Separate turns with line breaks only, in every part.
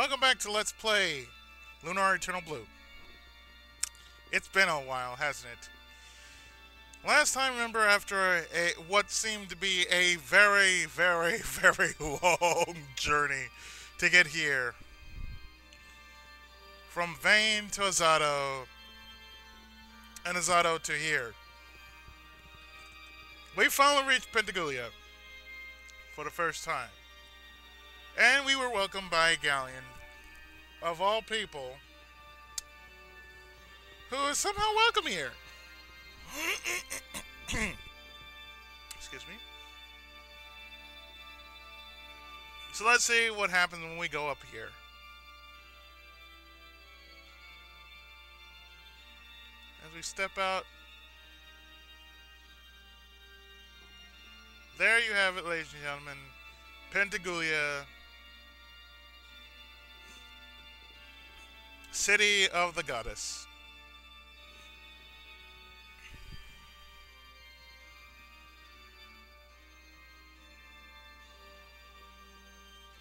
Welcome back to Let's Play Lunar Eternal Blue. It's been a while, hasn't it? Last time, remember, after what seemed to be a very, very, very long journey to get here. From Vane to Azado, and Azado to here. We finally reached Pentaguglia for the first time. And we were welcomed by a galleon, of all people, who is somehow welcome here. Excuse me. So let's see what happens when we go up here. As we step out. There you have it, ladies and gentlemen. Pentaguglia. City of the Goddess.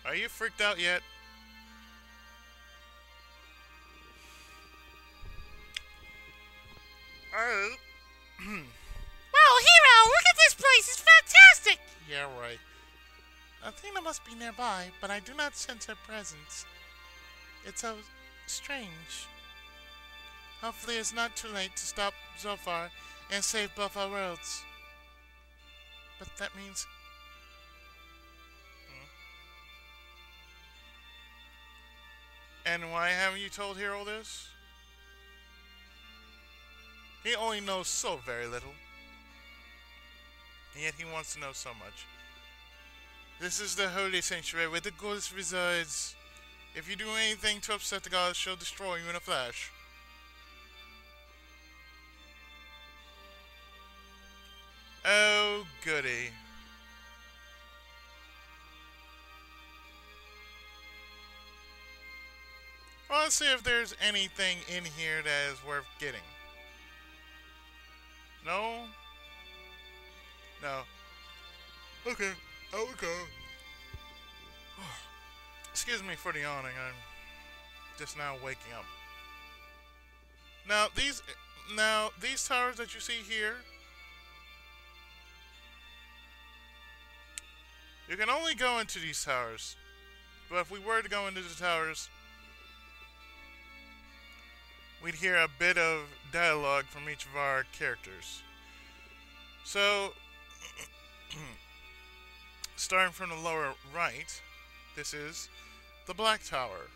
Are you freaked out yet? Oh.
Whoa, Hiro, look at this place! It's fantastic!
Yeah, right. Athena must be nearby, but I do not sense her presence. It's so strange. Hopefully it's not too late to stop Zophar and save both our worlds. But that means... And why haven't you told Hiro this? He only knows so very little. And yet he wants to know so much. This is the holy sanctuary where the goddess resides. If you do anything to upset the goddess, she'll destroy you in a flash. Oh, goody. Well, let's see if there's anything in here that is worth getting. No? No. Okay, I will go. Excuse me for the yawning, I'm just now waking up. Now these towers that you see here, you can only go into these towers. But if we were to go into the towers, we'd hear a bit of dialogue from each of our characters. So, starting from the lower right, this is the Black Tower.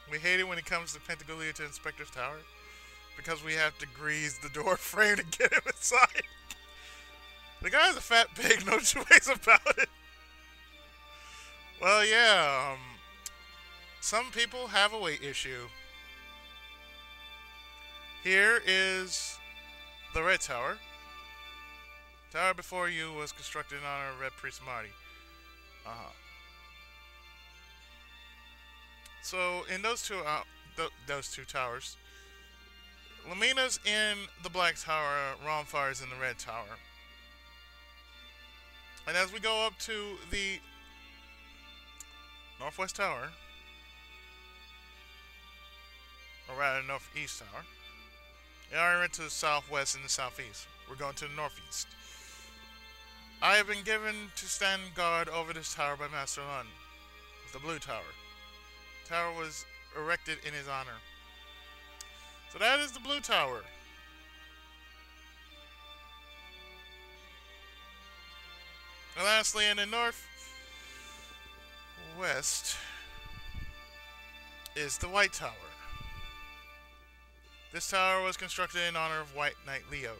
We hate it when it comes to Pentaguglia to Inspector's Tower, because we have to grease the door frame to get him inside. The guy's a fat pig, no two ways about it. Well, yeah, some people have a weight issue. Here is the Red Tower. Tower before you was constructed in honor of Red Priest Marty. So in those two towers, Lamina's in the Black Tower, Romfar's in the Red Tower. And as we go up to the Northwest Tower, or rather Northeast Tower, we already went to the Southwest and the Southeast. We're going to the Northeast. I have been given to stand guard over this tower by Master Lund, the Blue Tower. The tower was erected in his honor. So that is the Blue Tower. And lastly, in the northwest is the White Tower. This tower was constructed in honor of White Knight Leo.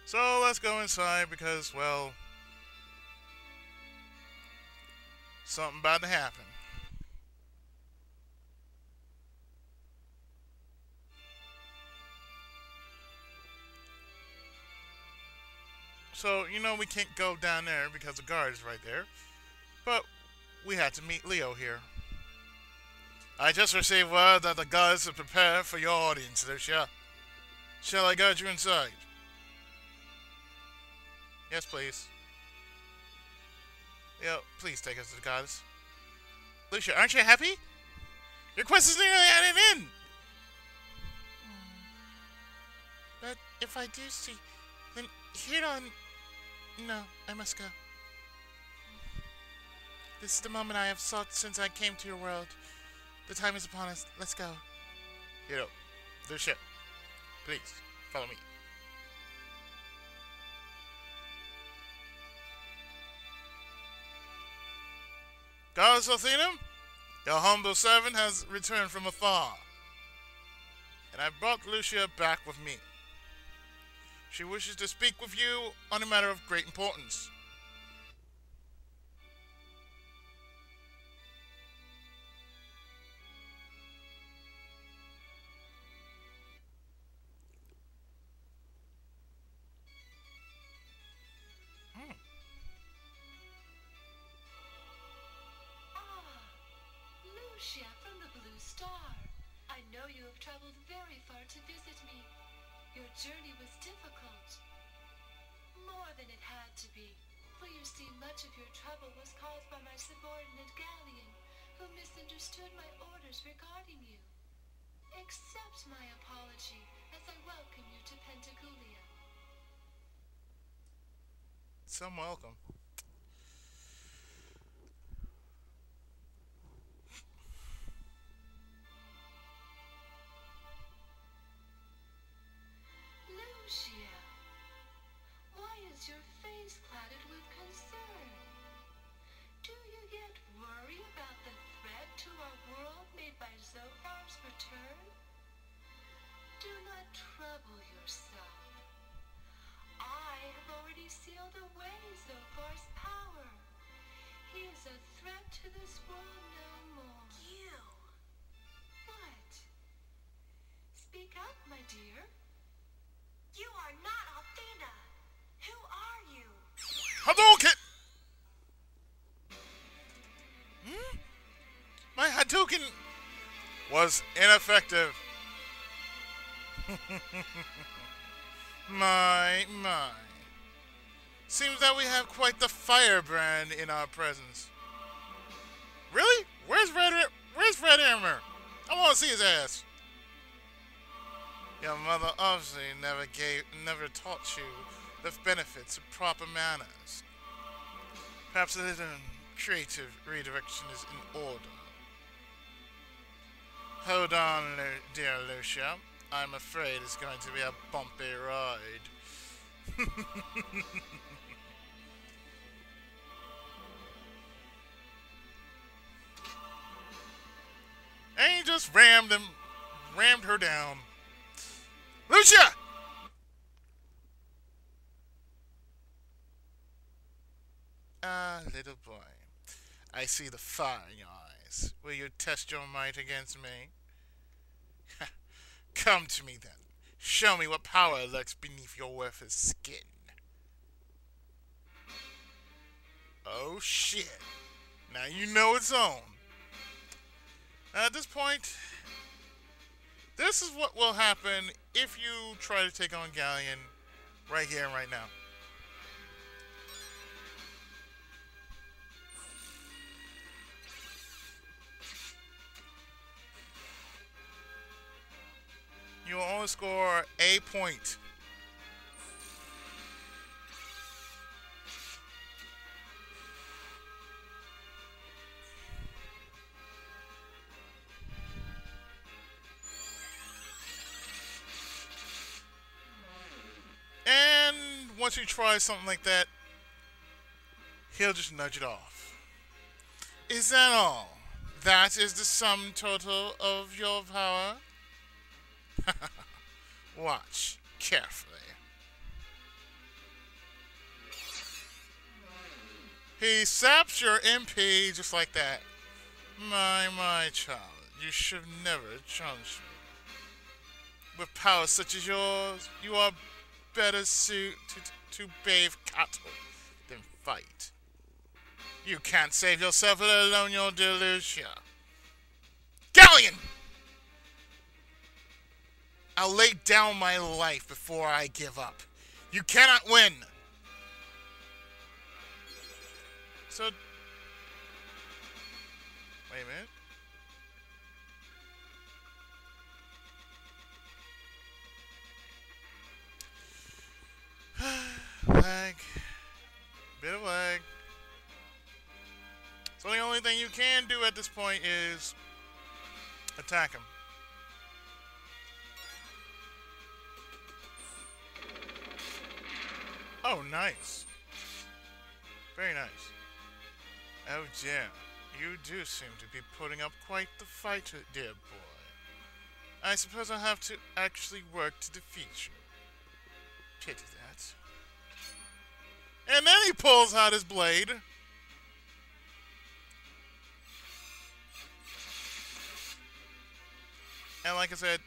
So let's go inside because, well, something about to happen. So, you know, we can't go down there because the guard is right there. But we had to meet Leo here. I just received word that the gods are prepared for your audience, Lucia. Shall I guide you inside? Yes, please. Yo, please take us to the goddess. Lucia, aren't you happy? Your quest is nearly at an end!
But if I do see, then Hiro... No, I must go. This is the moment I have sought since I came to your world. The time is upon us. Let's go.
Hiro, Lucia, please, follow me. Goddess Althena, your humble servant has returned from afar, and I brought Lucia back with me. She wishes to speak with you on a matter of great importance.
Lucia from the Blue Star. I know you have traveled very far to visit me. Your journey was difficult. More than it had to be. For you see, much of your trouble was caused by my subordinate Galleon, who misunderstood my orders regarding you. Accept my apology as I welcome you to Pentagoulia.
Some welcome.
Lucia, why is your face clouded with concern? Do you yet worry about the threat to our world made by Zophar's return? Do not trouble yourself. I have already sealed away Zophar's power. He is a threat to this world no more. You! What? Speak up, my dear. You are not Althena. Who are you?
Hadouken! My Hadouken was ineffective. My. Seems that we have quite the firebrand in our presence. Really? Where's Red Hammer? I want to see his ass. Your mother obviously never taught you the benefits of proper manners. Perhaps a little creative redirection is in order. Hold on, dear Lucia. I'm afraid it's going to be a bumpy ride. And he just rammed her down. Lucia! Ah, little boy. I see the fire in your eyes. Will you test your might against me? Come to me then. Show me what power lurks beneath your worthless skin. Oh shit. Now you know it's on. At this point, this is what will happen if you try to take on Galleon right here and right now. You will only score a point. And once you try something like that, he'll just nudge it off. Is that all? That is the sum total of your power? Watch carefully. He saps your MP just like that. My child, you should never challenge me. With power such as yours, you are better suited to bathe cattle than fight. You can't save yourself, let alone your dear Lucia. Galleon! I'll lay down my life before I give up. You cannot win. So, wait a minute. Lag. Bit of lag. So the only thing you can do at this point is attack him. Oh, nice. Very nice. Oh, yeah. You do seem to be putting up quite the fight, dear boy. I suppose I'll have to actually work to defeat you. Pity that. And then he pulls out his blade. And like I said,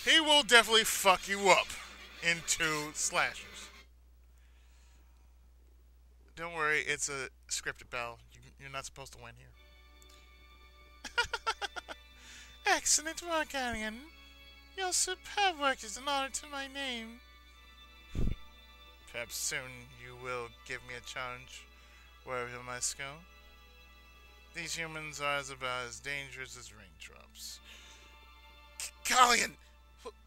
he will definitely fuck you up into slashers. Don't worry, it's a scripted battle. You're not supposed to win here. Excellent work, Alien. Your superb work is an honor to my name. Perhaps soon you will give me a challenge wherever I must go. These humans are about as dangerous as raindrops. Galleon!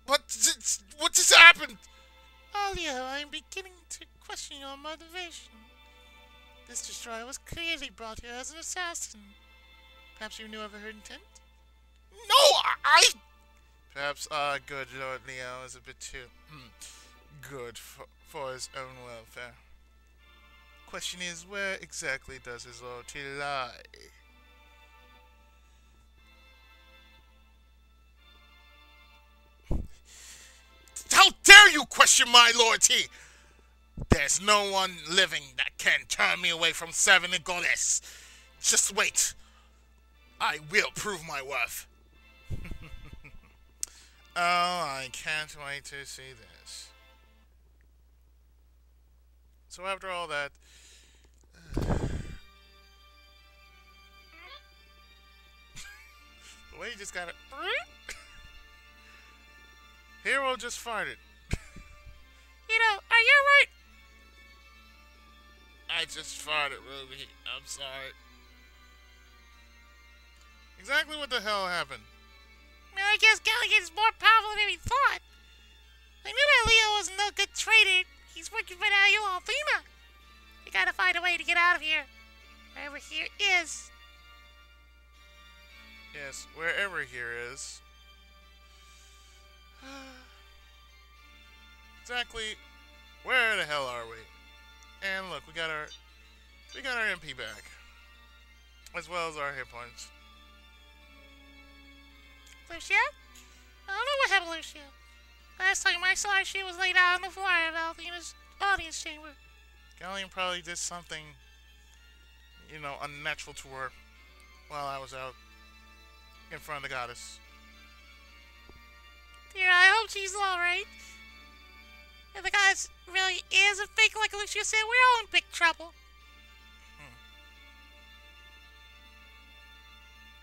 What just happened?
Alio, I'm beginning to question your motivation. This destroyer was clearly brought here as an assassin. Perhaps you knew of her intent?
No, I... Perhaps our good Lord Leo is a bit too good for his own welfare. Question is, where exactly does his loyalty lie? How dare you question my loyalty? There's no one living that can turn me away from serving the goddess. Just wait. I will prove my worth. Oh, I can't wait to see this. So after all that... the way he just got it... Hiro just farted.
Hiro, are you right?
I just farted, Ruby. I'm sorry. Exactly what the hell happened?
Well, I guess Galligan's more powerful than we thought. I knew that Leo was no good trader. He's working for Goddess Althena. We gotta find a way to get out of here. Wherever here is.
Yes, wherever here is. Exactly where the hell are we? And look, we got our MP back. As well as our hit points.
Lucia? I don't know what happened to Lucia. Last time I saw her, she was laid out on the floor of Althena's audience chamber.
Galleon probably did something, you know, unnatural to her while I was out in front of the goddess.
Yeah, I hope she's alright. If the goddess really is a fake like Lucia said, we're all in big trouble.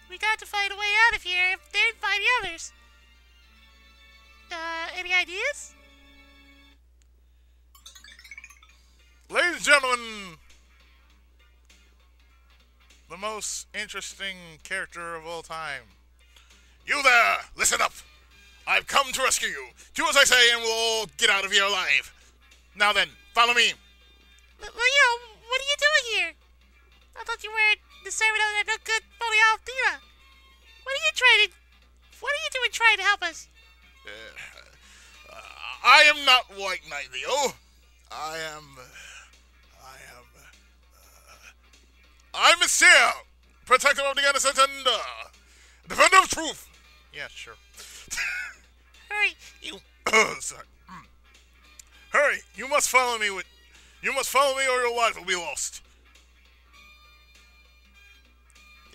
We got to find a way out of here if they find the others. Any ideas?
Ladies and gentlemen, the most interesting character of all time. You there, listen up. I've come to rescue you. Do as I say and we'll all get out of here alive. Now then, follow me.
Leo, what are you doing here? I thought you were the servant of that no good Goddess Althena. What are you doing trying to help us?
I am not White Knight, Leo. I'm Messiah, protector of the innocent and defender of truth. Yeah, sure.
Hurry,
Sorry. Hurry! You must follow me or your life will be lost.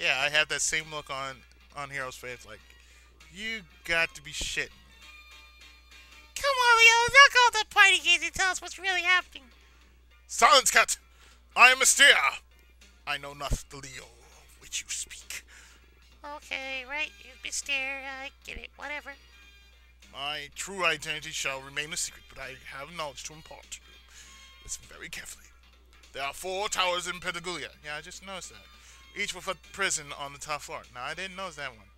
Yeah, I had that same look on Hiro's face, like, you got to be shitting.
Come on, Leo, don't go to the party games and tell us what's really happening.
Silence, cat! I am Mystere. I know not the Leo of which you speak.
Okay, right, you Mystere, I get it, whatever.
My true identity shall remain a secret, but I have knowledge to impart to you. Listen very carefully. There are 4 towers in Patagonia. Yeah, I just noticed that. Each with a prison on the top floor. Now, I didn't notice that one.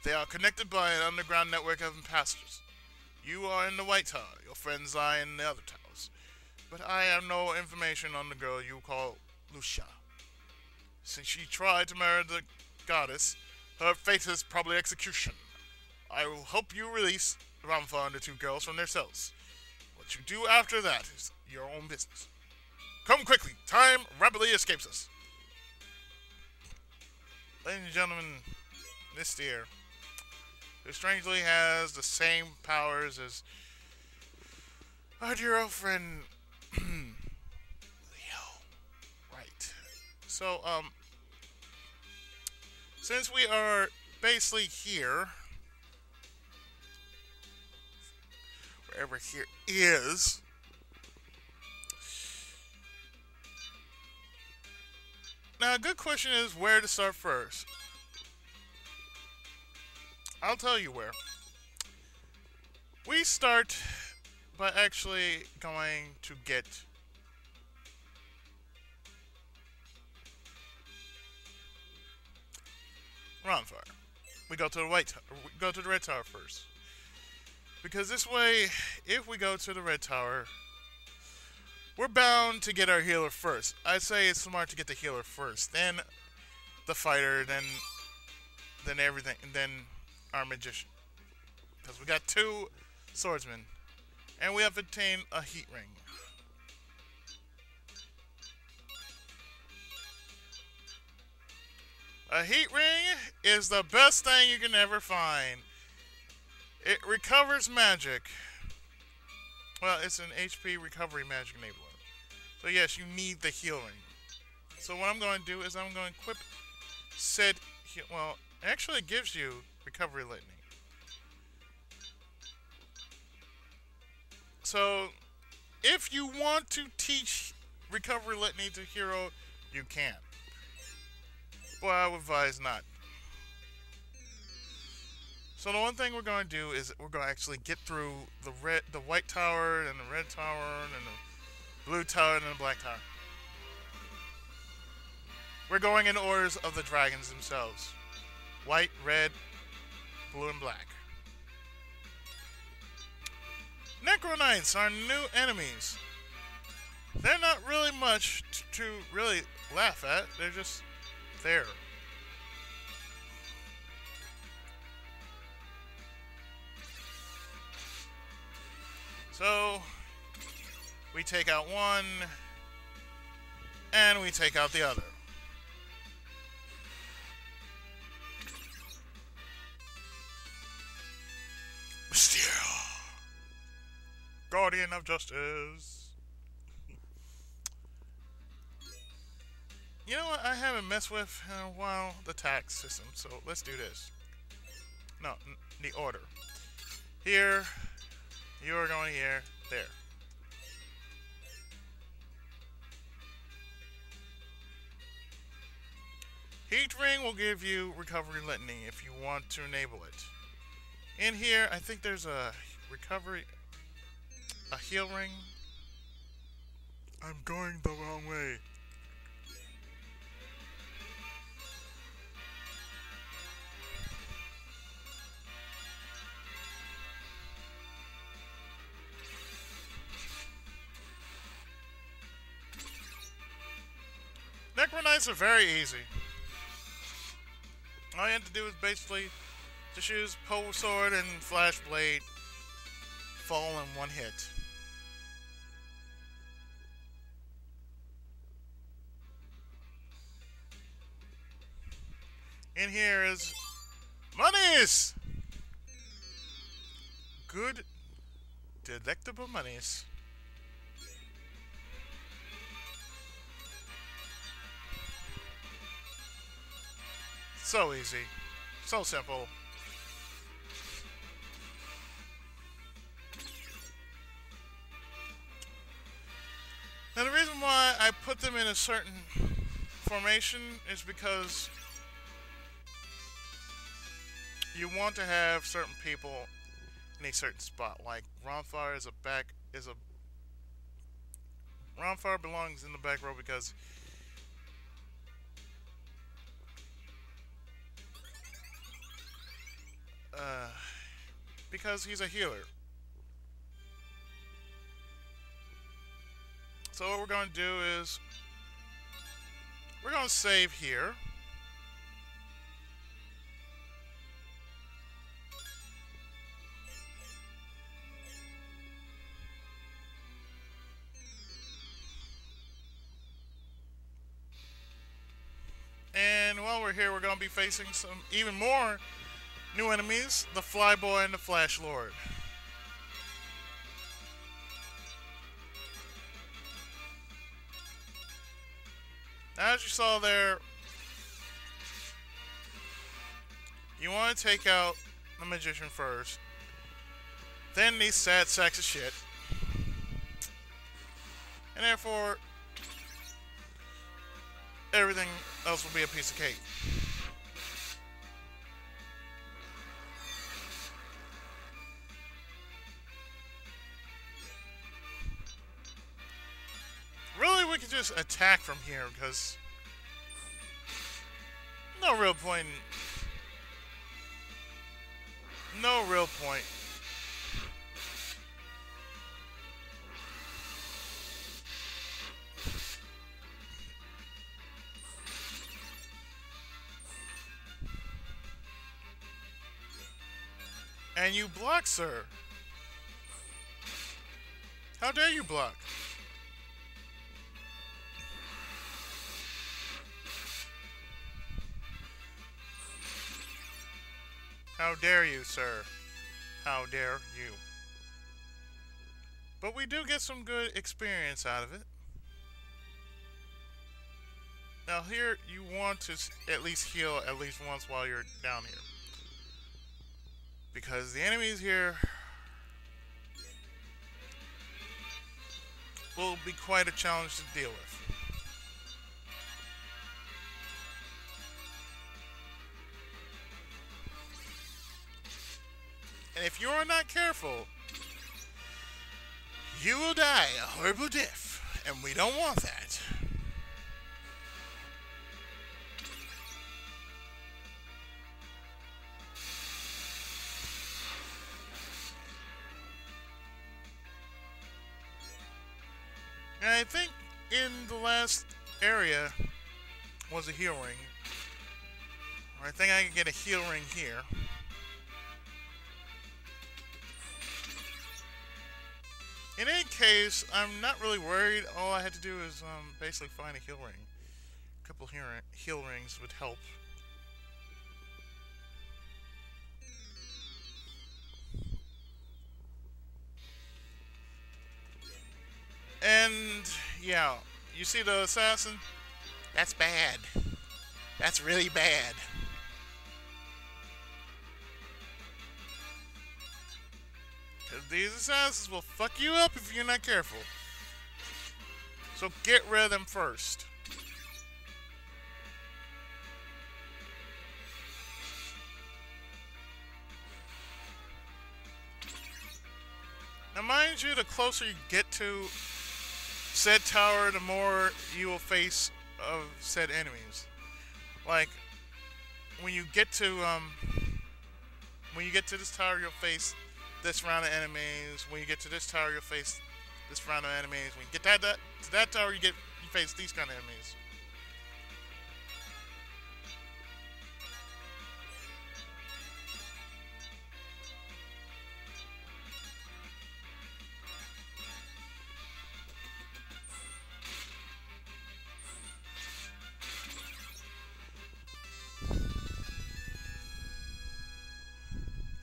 They are connected by an underground network of passages. You are in the White Tower. Your friends lie in the other towers. But I have no information on the girl you call Lucia. Since she tried to marry the goddess, her fate is probably execution. I will help you release Ramfa and the 2 girls from their cells. What you do after that is your own business. Come quickly. Time rapidly escapes us. Ladies and gentlemen, this deer, who strangely has the same powers as our dear old friend Leo. Right. So, since we are basically here, wherever here is, now a good question is where to start first. I'll tell you where. We start by actually going to get Ronfire. We go to the we go to the Red Tower first. Because this way, if we go to the Red Tower, we're bound to get our healer first. I'd say it's smart to get the healer first, then the fighter, then everything, and then our magician. Because we got 2 swordsmen, and we have obtained a heat ring. A heat ring is the best thing you can ever find. It recovers magic. Well, it's an HP recovery magic enabler. So yes, you need the heal ring. So what I'm going to do is I'm going to equip said heal. Well, actually it gives you recovery litany. So if you want to teach recovery litany to Hiro, you can. But I would advise not. So the one thing we're going to do is we're going to actually get through the White Tower, and the Red Tower, and the Blue Tower, and the Black Tower. We're going in orders of the dragons themselves. White, red, blue, and black. Necro Knights are new enemies. They're not really much to really laugh at. They're just there. So, we take out one, and we take out the other. Mysterio, Guardian of Justice. You know what I haven't messed with in a while? The tax system. So let's do this. No, the order. Here, you are going here, there. Heat ring will give you recovery litany if you want to enable it. In here, I think there's a heal ring. I'm going the wrong way. Necro Knights are very easy. All you have to do is basically just use Pole Sword and Flash Blade, fall in one hit. In here is monies! Good, delectable monies. So easy. So simple. Now the reason why I put them in a certain formation is because you want to have certain people in a certain spot. Like Ronfire is a Ronfire belongs in the back row uh because he's a healer. So what we're gonna do is we're gonna save here. And while we're here, we're going to be facing some even more new enemies, the Flyboy and the Flash Lord. Now, as you saw there, you want to take out the Magician first, then these sad sacks of shit, and therefore everything else will be a piece of cake. Really, we could just attack from here because no real point. No real point. And you block, sir. How dare you block? How dare you, sir? How dare you? But we do get some good experience out of it. Now here, you want to at least heal at least once while you're down here. Because the enemies here will be quite a challenge to deal with. And if you are not careful, you will die a horrible death, and we don't want that. And I think in the last area was a heal ring. I think I can get a heal ring here. In any case, I'm not really worried. All I had to do is basically find a heal ring. A couple heal rings would help. And yeah, you see the assassin? That's bad. That's really bad. Because these assassins will fuck you up if you're not careful. So get rid of them first. Now mind you, the closer you get to said tower, the more you will face of said enemies. Like when you get to this tower, you'll face this round of enemies. When you get to this tower, you'll face this round of enemies. When you get to that tower, you face these kind of enemies.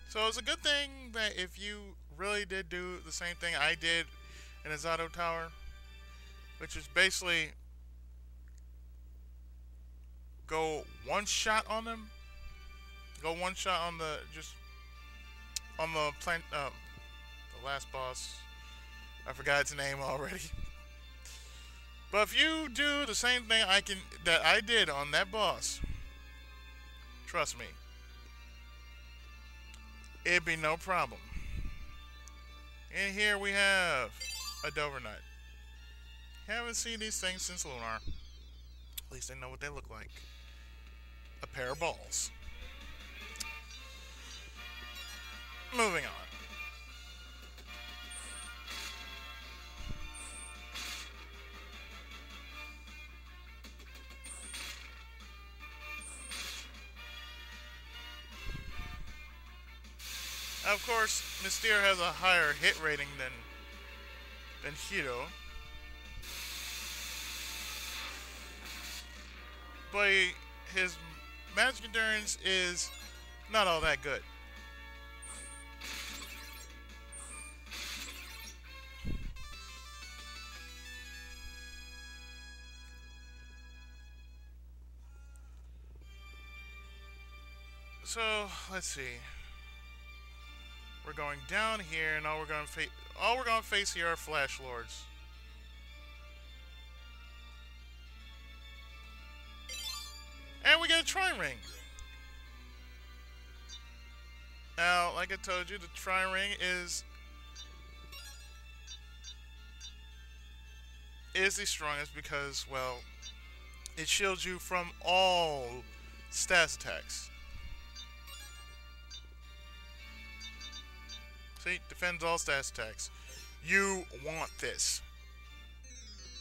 So it's a good thing that if you really did do the same thing I did in a Zato Tower, which is basically go one shot on them, go one shot on the the last boss. I forgot its name already. But if you do the same thing that I did on that boss, trust me, it'd be no problem. And here we have a Dover-Nut. Haven't seen these things since Lunar. At least I know what they look like. A pair of balls. Moving on. Of course, Mystere has a higher hit rating than Hiro. But his magic endurance is not all that good. So, let's see. We're going down here, and all we're going to face here are Flash Lords. And we get a tri-ring. Now, like I told you, the tri-ring is the strongest because, well, it shields you from all status attacks. See, defends all status attacks. You want this.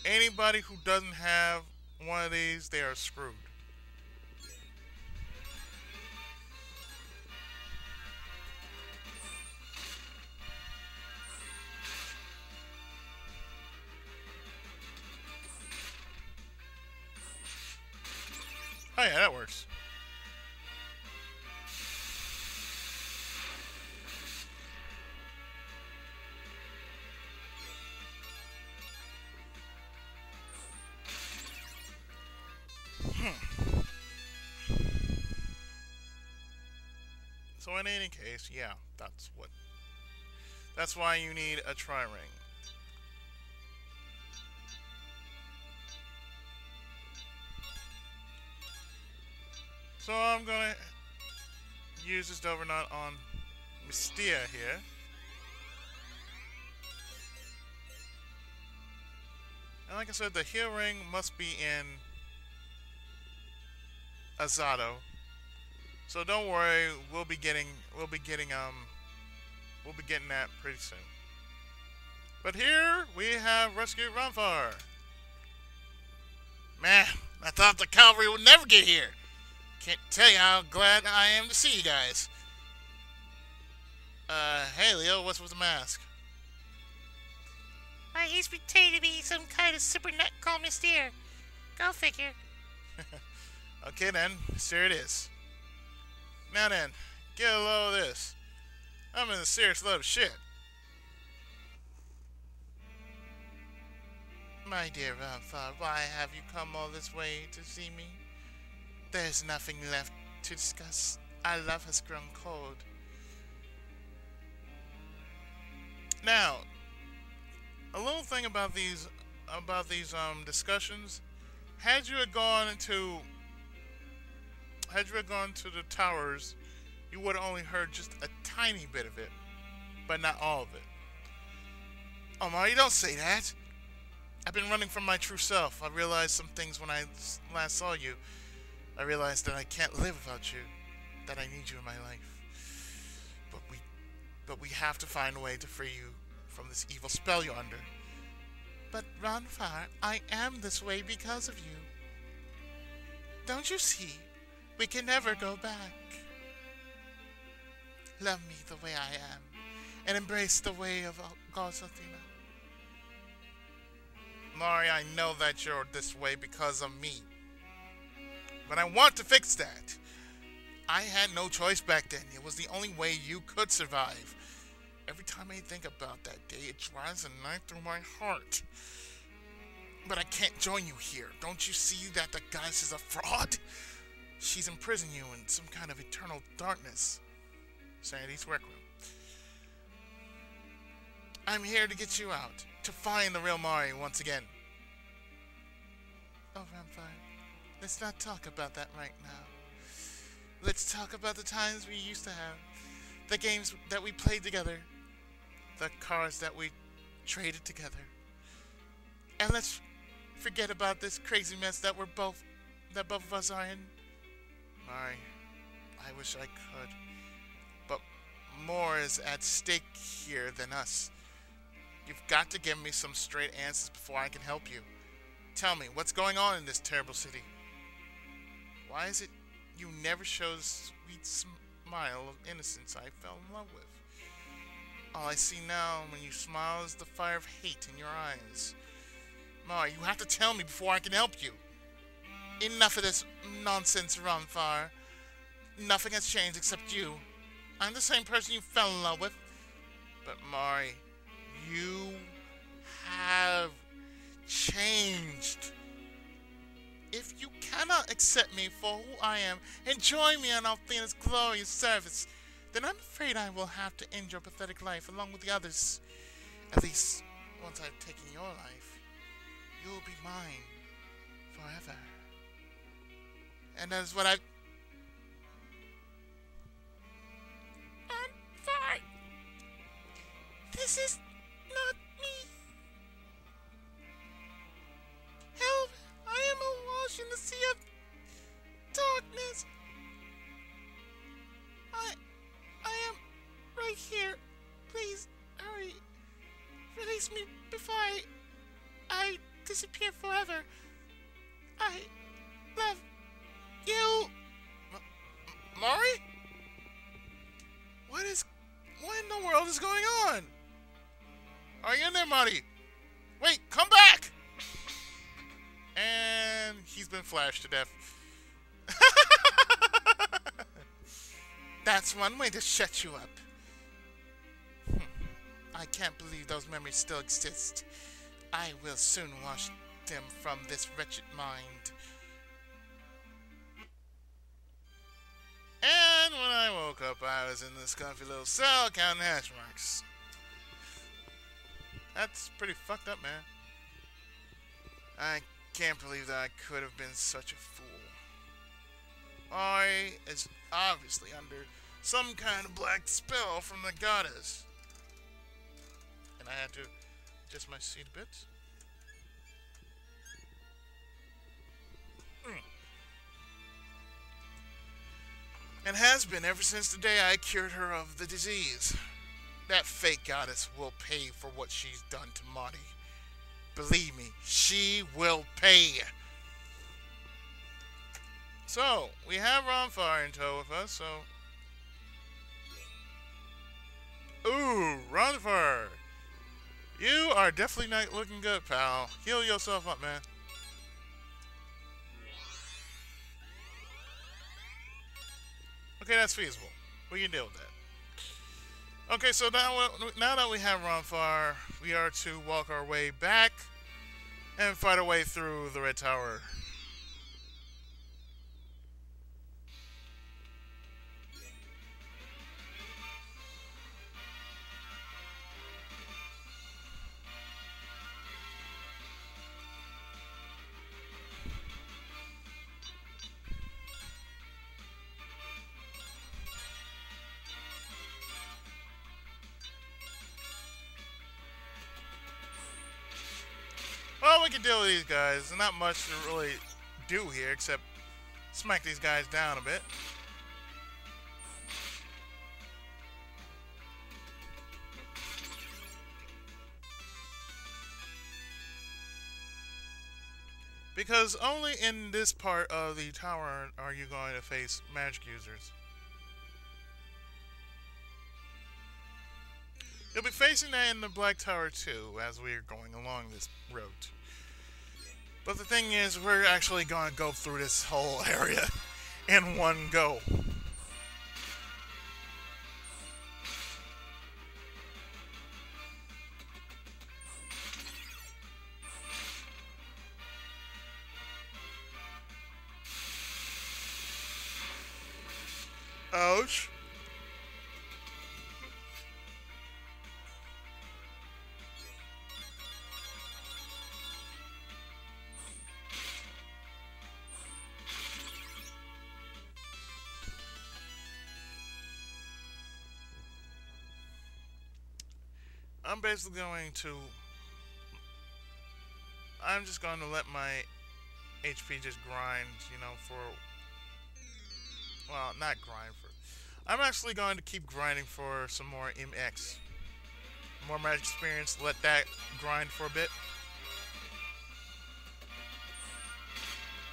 Anybody who doesn't have one of these, they are screwed. Oh yeah, that works. So in any case, yeah, that's why you need a tri-ring. So I'm gonna use this Dover-Nut on Mystere here. And like I said, the heal ring must be in Azato. So don't worry, we'll be getting that pretty soon. But here we have Rescue Ronfar. Man, I thought the cavalry would never get here. Can't tell you how glad I am to see you guys. Hey Leo, what's with the mask?
Why, he's pretending to be some kind of super nut called Mystere. Go figure.
Okay then, here it is. Now then, get a load of this. I'm in a serious load of shit. My dear Ronfar, why have you come all this way to see me? There's nothing left to discuss. Our love has grown cold. Now, a little thing about these discussions. Had you gone to the towers, you would have only heard just a tiny bit of it, but not all of it. Oh, Mari, don't say that. I've been running from my true self. I realized some things when I last saw you. I realized that I can't live without you, that I need you in my life. But we have to find a way to free you from this evil spell you're under. But Ronfar, I am this way because of you. Don't you see? We can never go back. Love me the way I am, and embrace the way of Goddess Althena. Mari, I know that you're this way because of me. But I want to fix that. I had no choice back then. It was the only way you could survive. Every time I think about that day, it drives a knife through my heart. But I can't join you here. Don't you see that the goddess is a fraud? She's imprisoned you in some kind of eternal darkness. Sanity's workroom. I'm here to get you out. To find the real Mari once again. Oh, Ronfar, let's not talk about that right now. Let's talk about the times we used to have. The games that we played together. the cards that we traded together. And let's forget about this crazy mess that both of us are in. Mari, I wish I could. But more is at stake here than us. You've got to give me some straight answers before I can help you. Tell me, what's going on in this terrible city? Why is it you never show the sweet smile of innocence I fell in love with? All I see now when you smile is the fire of hate in your eyes. Mari, you have to tell me before I can help you. Enough of this nonsense, Ronfar. Nothing has changed except you. I'm the same person you fell in love with. But Mari, you have changed. If you cannot accept me for who I am and join me on Althena's glorious service, then I'm afraid I will have to end your pathetic life along with the others. At least, once I've taken your life, you'll be mine forever. And that is what I'm fine. This is not me. Help! I am awash in the sea of darkness. I am right here. Please, hurry. Release me before I disappear forever. I love you. Mari? What in the world is going on? Are you in there, Mari? Wait, come back! And he's been flashed to death. That's one way to shut you up. I can't believe those memories still exist. I will soon wash them from this wretched mind. And when I woke up, I was in this comfy little cell counting hash marks. That's pretty fucked up, man. I can't believe that I could have been such a fool. I is obviously under some kind of black spell from the goddess. And I had to adjust my seat a bit. And has been ever since the day I cured her of the disease. That fake goddess will pay for what she's done to Marty. Believe me, she will pay. So, we have Ronfar in tow with us, so... Ooh, Ronfar! You are definitely not looking good, pal. Heal yourself up, man. Okay, that's feasible. We can deal with that. Okay, so now that we have Ronfar, we are to walk our way back and fight our way through the Red Tower. Well, we can deal with these guys. There's not much to really do here except smack these guys down a bit. Because only in this part of the tower are you going to face magic users. You'll be facing that in the Black Tower too, as we're going along this road. But the thing is, we're actually going to go through this whole area in one go. Ouch. I'm basically going to... I'm just going to let my HP just grind, you know, for... Well, not grind for... I'm actually going to keep grinding for some more MX. More magic experience, let that grind for a bit.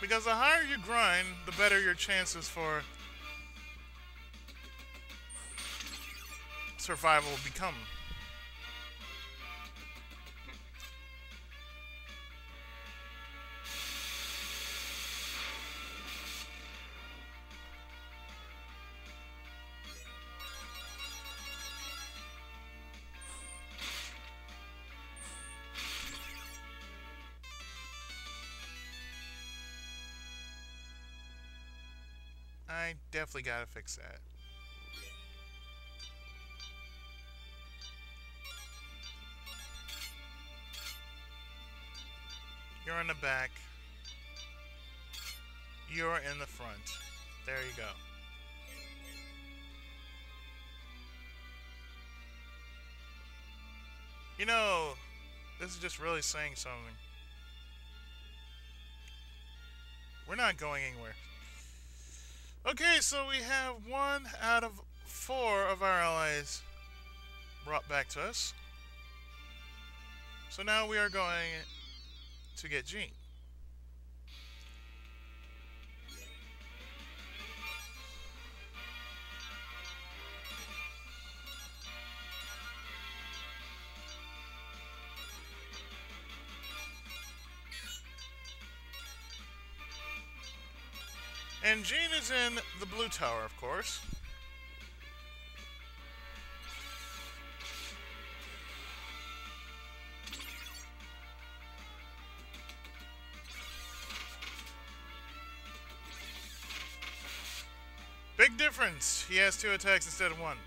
Because the higher you grind, the better your chances for survival become. I definitely gotta fix that. You're in the back. You're in the front. There you go. You know, this is just really saying something. We're not going anywhere. Okay, so we have 1 out of 4 of our allies brought back to us. So now we are going to get Jean. And Jean is in the blue tower, of course. Big difference. He has 2 attacks instead of 1.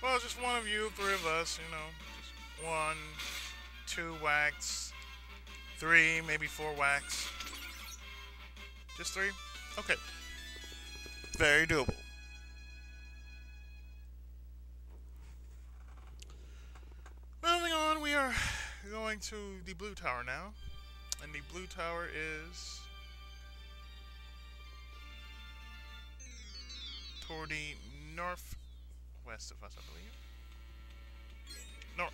Well, just one of you, 3 of us, you know. Just 1, 2 whacks, 3, maybe 4 whacks. Just 3? Okay. Very doable. Moving on, we are going to the blue tower now. And the blue tower is toward the northwest of us, I believe.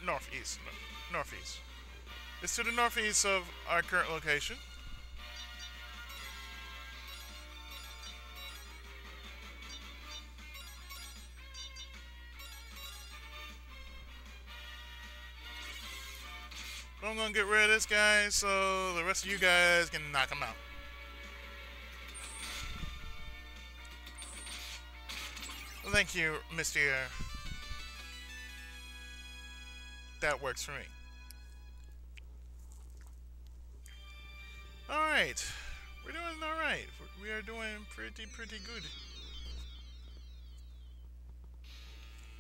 Northeast. Northeast. It's to the northeast of our current location. I'm gonna get rid of this guy so the rest of you guys can knock him out. Well, thank you, Mr. That works for me. Alright. We're doing alright. We are doing pretty good.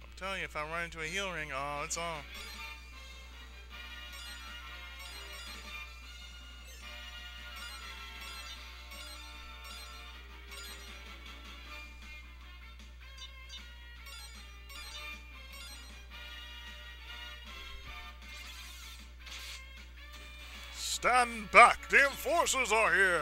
I'm telling you, if I run into a heal ring, oh, it's on. Stand back! The enforcers are here!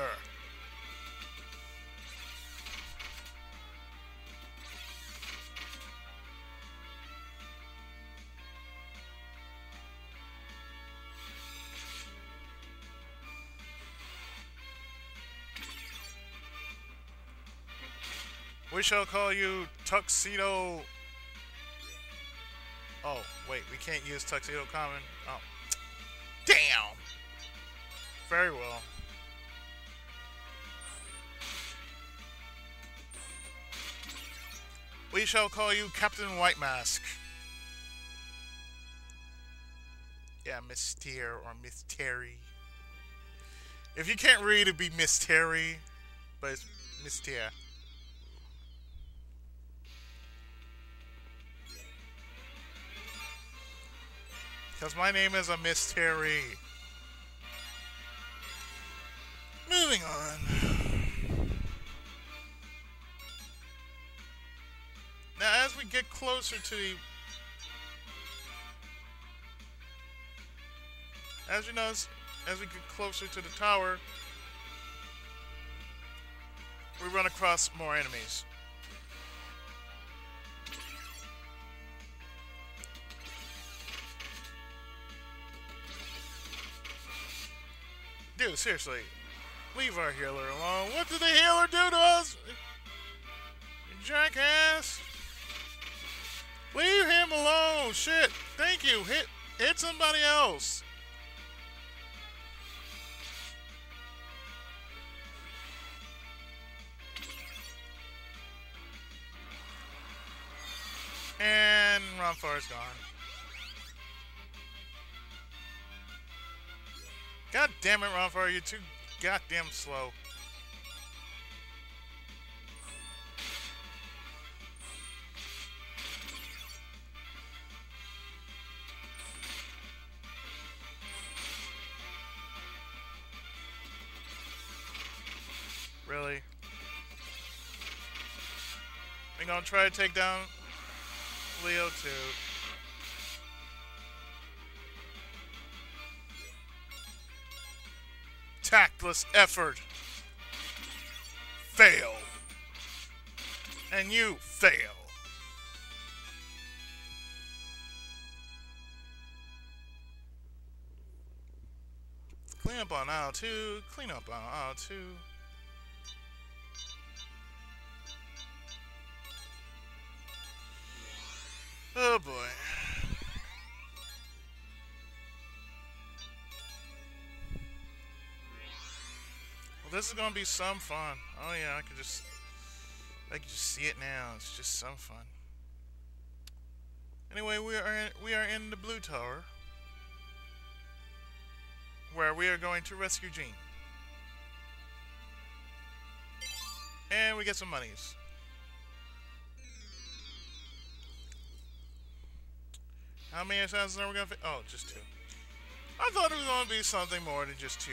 We shall call you Tuxedo... Oh, wait, we can't use Tuxedo Common. Oh. Damn! Very well. We shall call you Captain White Mask. Yeah, Miss Tier or Miss Terry. If you can't read, it'd be Miss Terry, but it's Mystere. Because my name is a mystery. Moving on. Now, as we get closer to the... As you know, as we get closer to the tower, we run across more enemies. Dude, seriously. Leave our healer alone. What did the healer do to us? You jackass. Leave him alone. Shit. Thank you. Hit somebody else. And Ronfar's gone. God damn it, Ronfar, you're too goddamn slow. Really? We're gonna try to take down Leo too. Tactless effort. Fail. And you fail. Clean up on aisle 2. Clean up on aisle 2. Oh boy. Well, this is gonna be some fun. Oh yeah, I can just see it now. It's just some fun. Anyway, we are in the blue tower, where we are going to rescue Jean, and we get some monies. How many assassins are we gonna? Oh, just 2. I thought it was gonna be something more than just 2.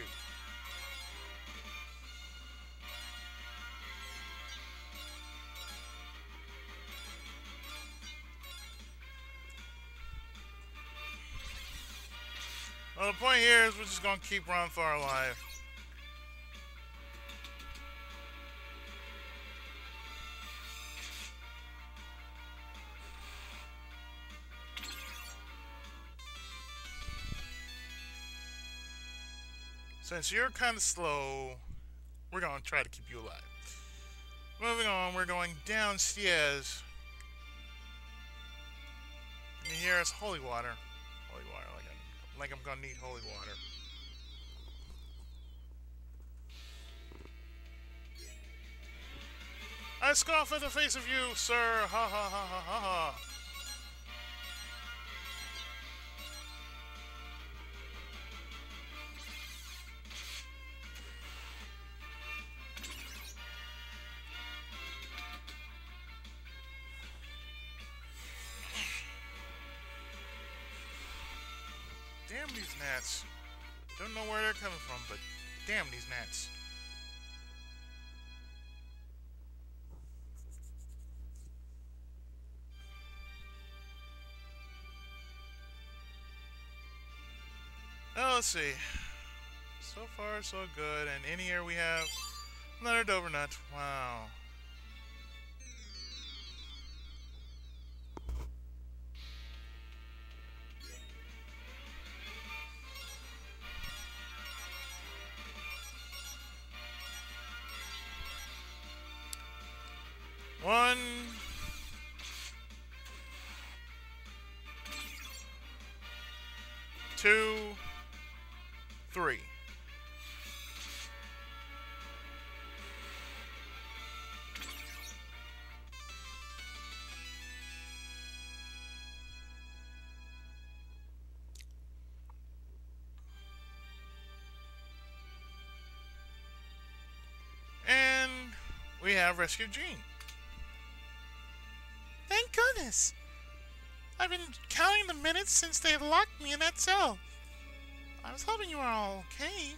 Well, the point here is we're just gonna keep Ronfar alive. Since you're kind of slow, we're gonna try to keep you alive. Moving on, we're going downstairs. And here is holy water. Holy water, like I'm gonna need holy water. I scoff at the face of you, sir. Ha ha ha ha ha ha. Damn these gnats. Don't know where they're coming from, but damn these gnats. Oh, let's see. So far, so good. And in here we have another Dover nut. Wow. One. Two. 3. And We have rescued Jean.
Thank goodness. I've been counting the minutes since they locked me in that cell. I was hoping you were all okay.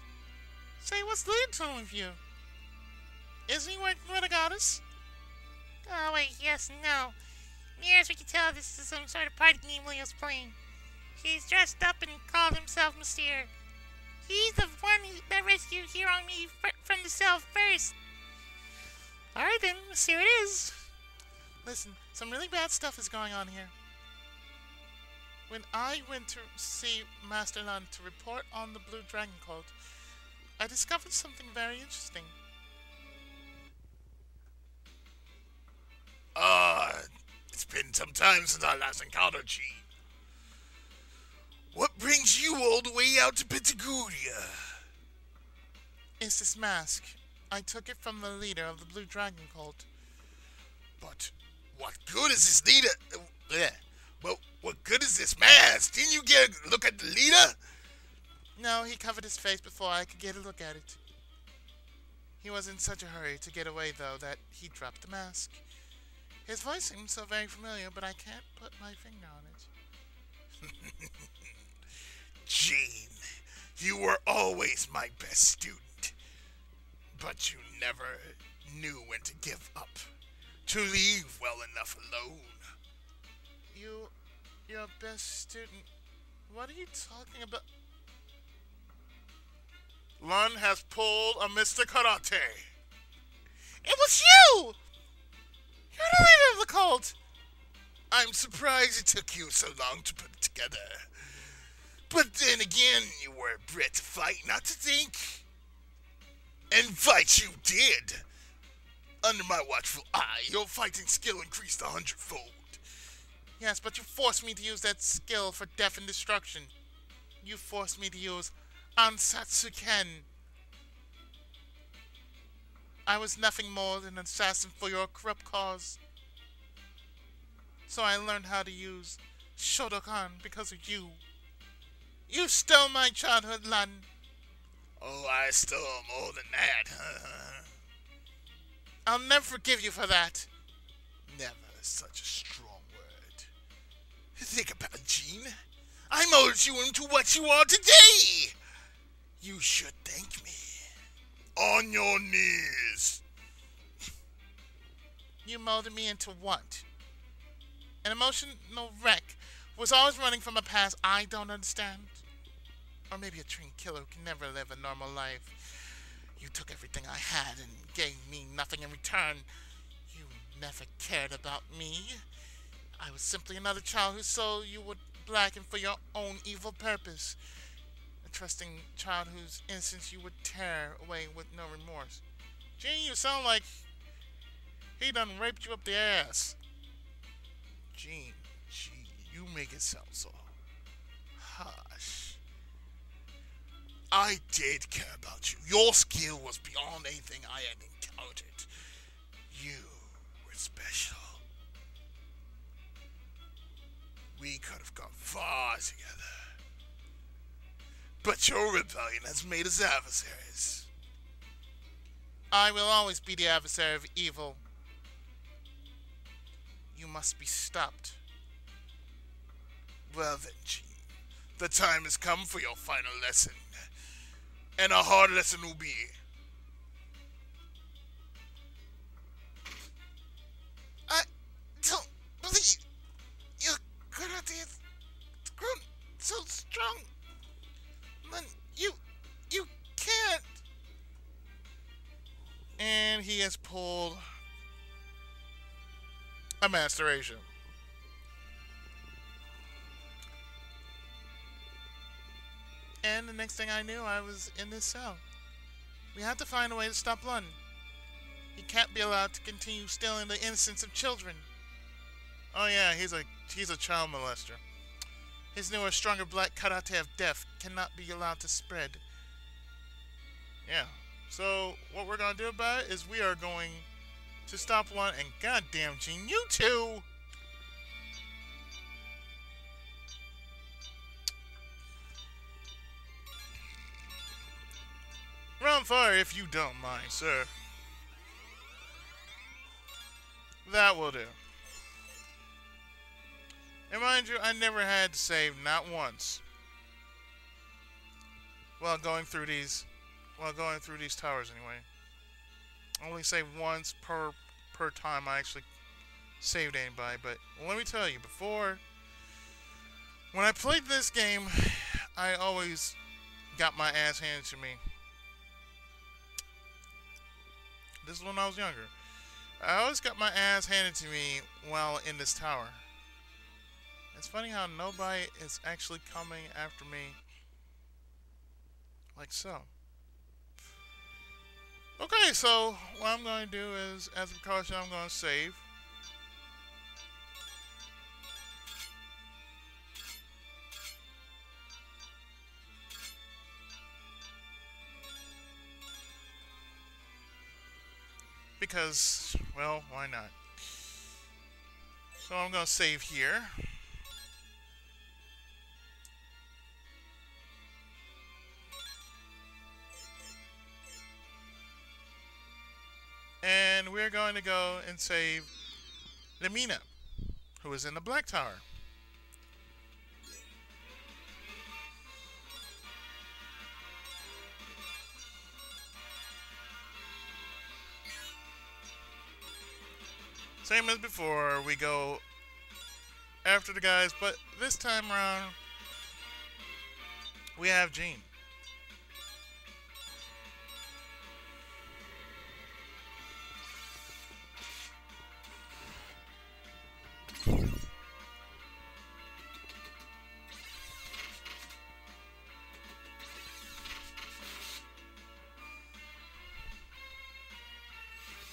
Say, what's Lunar doing with you? Isn't he working with a goddess? Oh, wait, yes, no. Near as we can tell, this is some sort of party game Leo's playing. He's dressed up and called himself Mystere. He's the one that rescued Hiro and me from the cell first. Alright then, Mystere it is. Listen, some really bad stuff is going on here. When I went to see Master Lund to report on the Blue Dragon cult, I discovered something very interesting.
It's been some time since our last encounter, Jean. What brings you all the way out to Patagonia?
It's this mask. I took it from the leader of the Blue Dragon cult.
But what good is this leader? Well, what good is this mask? Didn't you get a look at the leader?
No, he covered his face before I could get a look at it. He was in such a hurry to get away, though, that he dropped the mask. His voice seemed so very familiar, but I can't put my finger on it.
Jean, you were always my best student. But you never knew when to give up. To leave well enough alone.
Your best student? What are you talking about?
Lund has pulled a Mr. Karate.
It was you! You're the leader of the cult!
I'm surprised it took you so long to put it together. But then again, you were bred to fight, not to think. And fight you did. Under my watchful eye, your fighting skill increased 100-fold.
Yes, but you forced me to use that skill for death and destruction. You forced me to use Ansatsu Ken. I was nothing more than an assassin for your corrupt cause. So I learned how to use Shotokan because of you. You stole my childhood, Lund.
Oh, I stole more than that.
I'll never forgive you for that.
Never is such a strong word. Think about it, Jean. I molded you into what you are today. You should thank me. On your knees.
You molded me into what? An emotional wreck who was always running from a past I don't understand? Or maybe a trained killer who can never live a normal life. You took everything I had and gave me nothing in return. You never cared about me. I was simply another child whose soul you would blacken for your own evil purpose. A trusting child whose innocence you would tear away with no remorse. Jean, you sound like he done raped you up the ass.
Jean, gee, you make it sound so harsh. I did care about you. Your skill was beyond anything I had encountered. You were special. We could have gone far together. But your rebellion has made us adversaries.
I will always be the adversary of evil. You must be stopped.
Well then, Jean, the time has come for your final lesson. And a hard lesson will be.
I don't believe your karate has grown so strong. Man, you can't.
And he has pulled a masturation.
And the next thing I knew, I was in this cell. We had to find a way to stop Lund. He can't be allowed to continue stealing the innocence of children.
Oh yeah, he's a child molester.
His newer, stronger black karate of death cannot be allowed to spread.
Yeah. So what we're gonna do about it is we are going to stop one, and goddamn, Jean, you too. Round 4, if you don't mind, sir. That will do. And mind you, I never had to save, not once. While going through these towers anyway. I only saved once per time I actually saved anybody. But let me tell you, before, when I played this game, I always got my ass handed to me. This is when I was younger. I always got my ass handed to me while in this tower. It's funny how nobody is actually coming after me like so. Okay, so what I'm going to do is, as a precaution, I'm going to save. Because, well, why not? So I'm going to save here. And we're going to go and save Lamina, who is in the Black Tower. Same as before, we go after the guys, but this time around, we have Jean.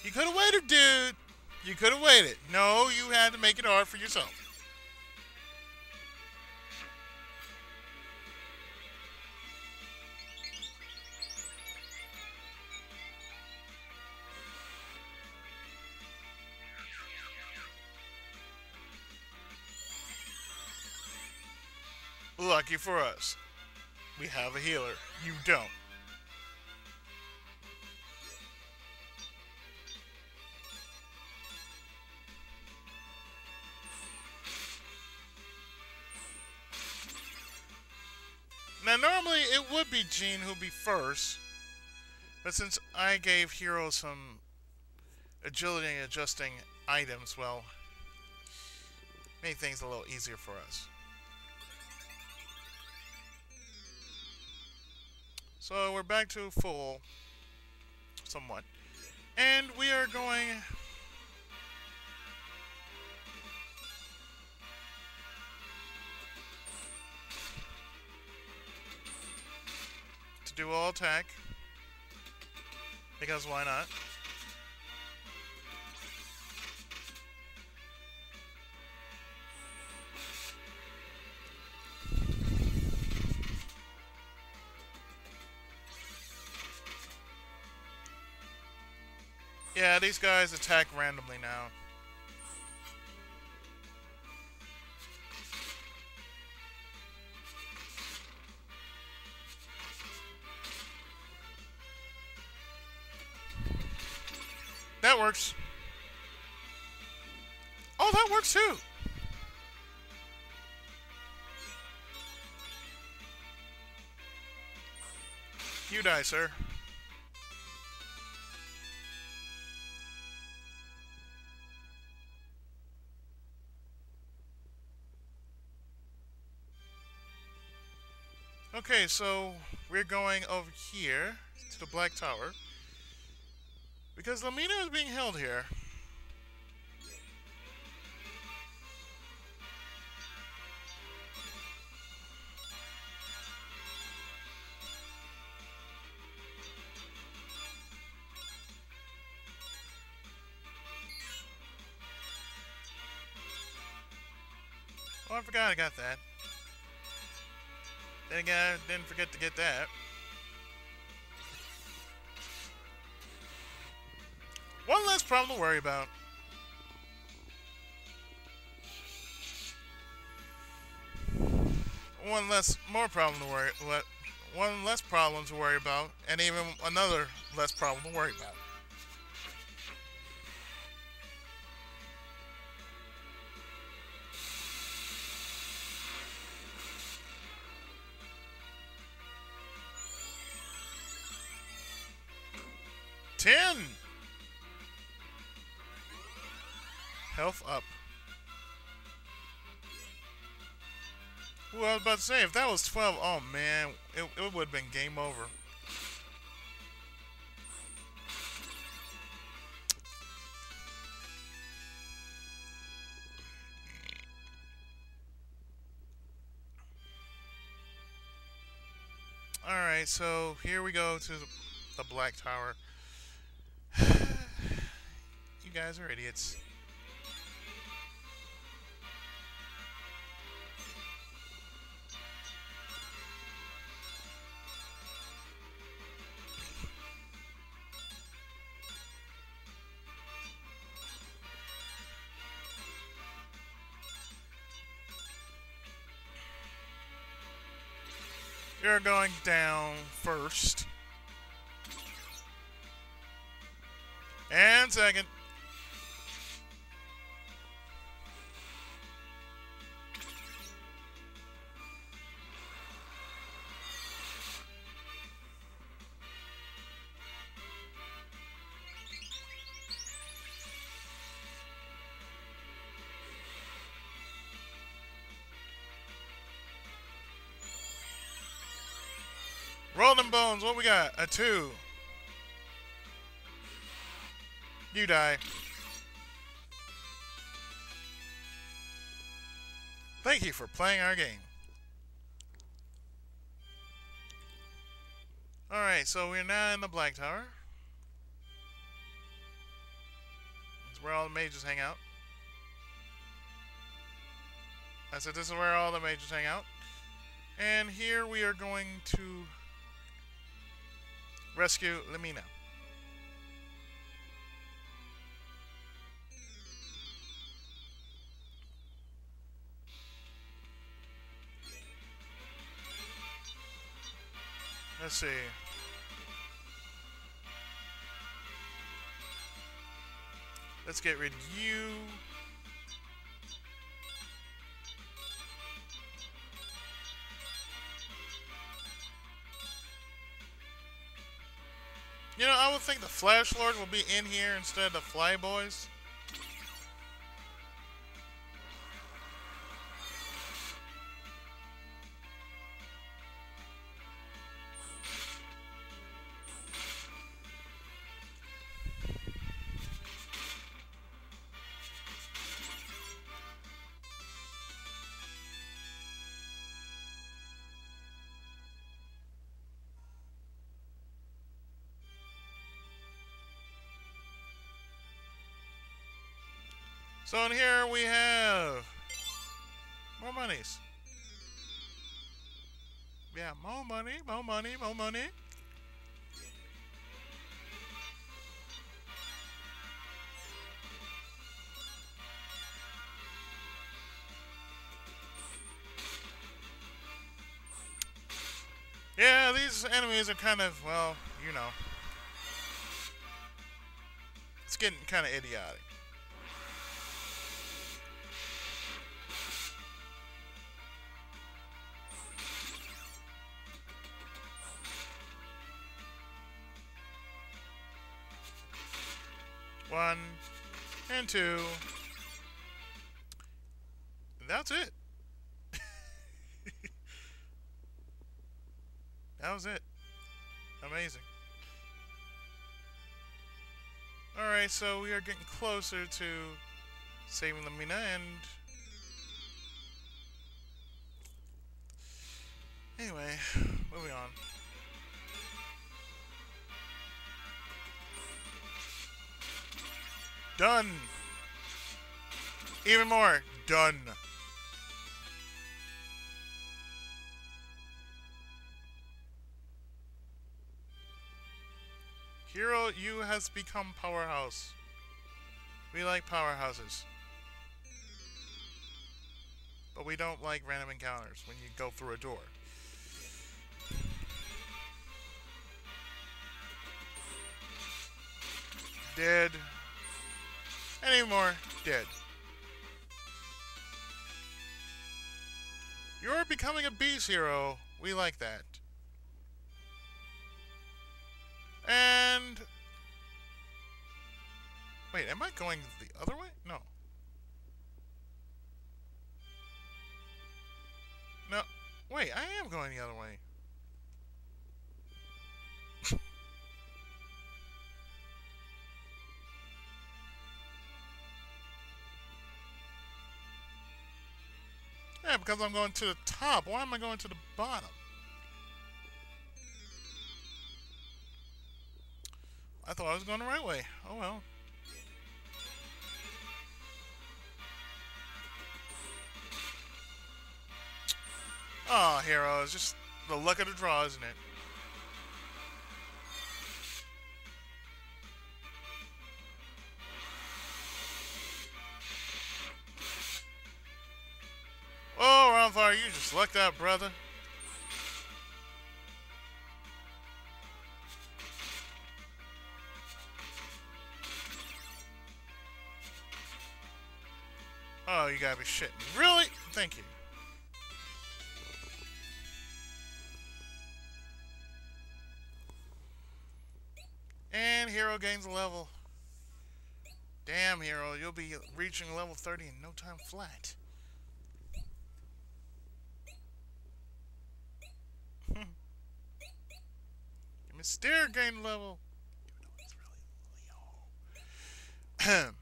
You could have waited, dude. You could have waited. No, you had to make it hard for yourself. Lucky for us, we have a healer. You don't. Now, normally it would be Jean who'd be first, but since I gave Hiro some agility and adjusting items, well, made things a little easier for us. So we're back to full, somewhat, and we are going to do all attack, because why not? Yeah, these guys attack randomly now. That works. Oh, that works too. You die, sir. Okay, so we're going over here to the Black Tower because Lamina is being held here. Oh, I forgot I got that. Then again, I didn't forget to get that. One less problem to worry about. One less problem to worry about, and even another less problem to worry about. Health up. Well, I was about to say, if that was 12, oh man, it would have been game over. Alright, so here we go to the Black Tower. You guys are idiots. You're going down first. And second. Roll them bones. What we got? A 2. You die. Thank you for playing our game. Alright, so we're now in the Black Tower. It's where all the mages hang out. I said this is where all the mages hang out. And here we are going to rescue Lamina. Let's see. Let's get rid of you. You know, I would think the Flash Lord will be in here instead of the Flyboys. So in here we have more monies. Yeah, more money, more money, more money. Yeah, these enemies are kind of, well, you know. It's getting kind of idiotic. One and 2. And that's it. That was it. Amazing. Alright, so we are getting closer to saving Lamina and... Anyway, moving on. Done. Even more. Done. Hiro, you has become powerhouse. We like powerhouses. But we don't like random encounters when you go through a door. Dead. Any more? Dead. You're becoming a beast hero. We like that. And... Wait, am I going the other way? No. go any other way. Yeah, because I'm going to the top. Why am I going to the bottom? I thought I was going the right way. Oh well. Oh, Hiro, it's just the luck of the draw, isn't it? Oh, Roundfire, you just lucked out, brother. Oh, you gotta be shitting me. Really? Thank you. And Hiro gains a level. Damn, Hiro, you'll be reaching level 30 in no time flat. Mystere gained level. Even though he's really Leo.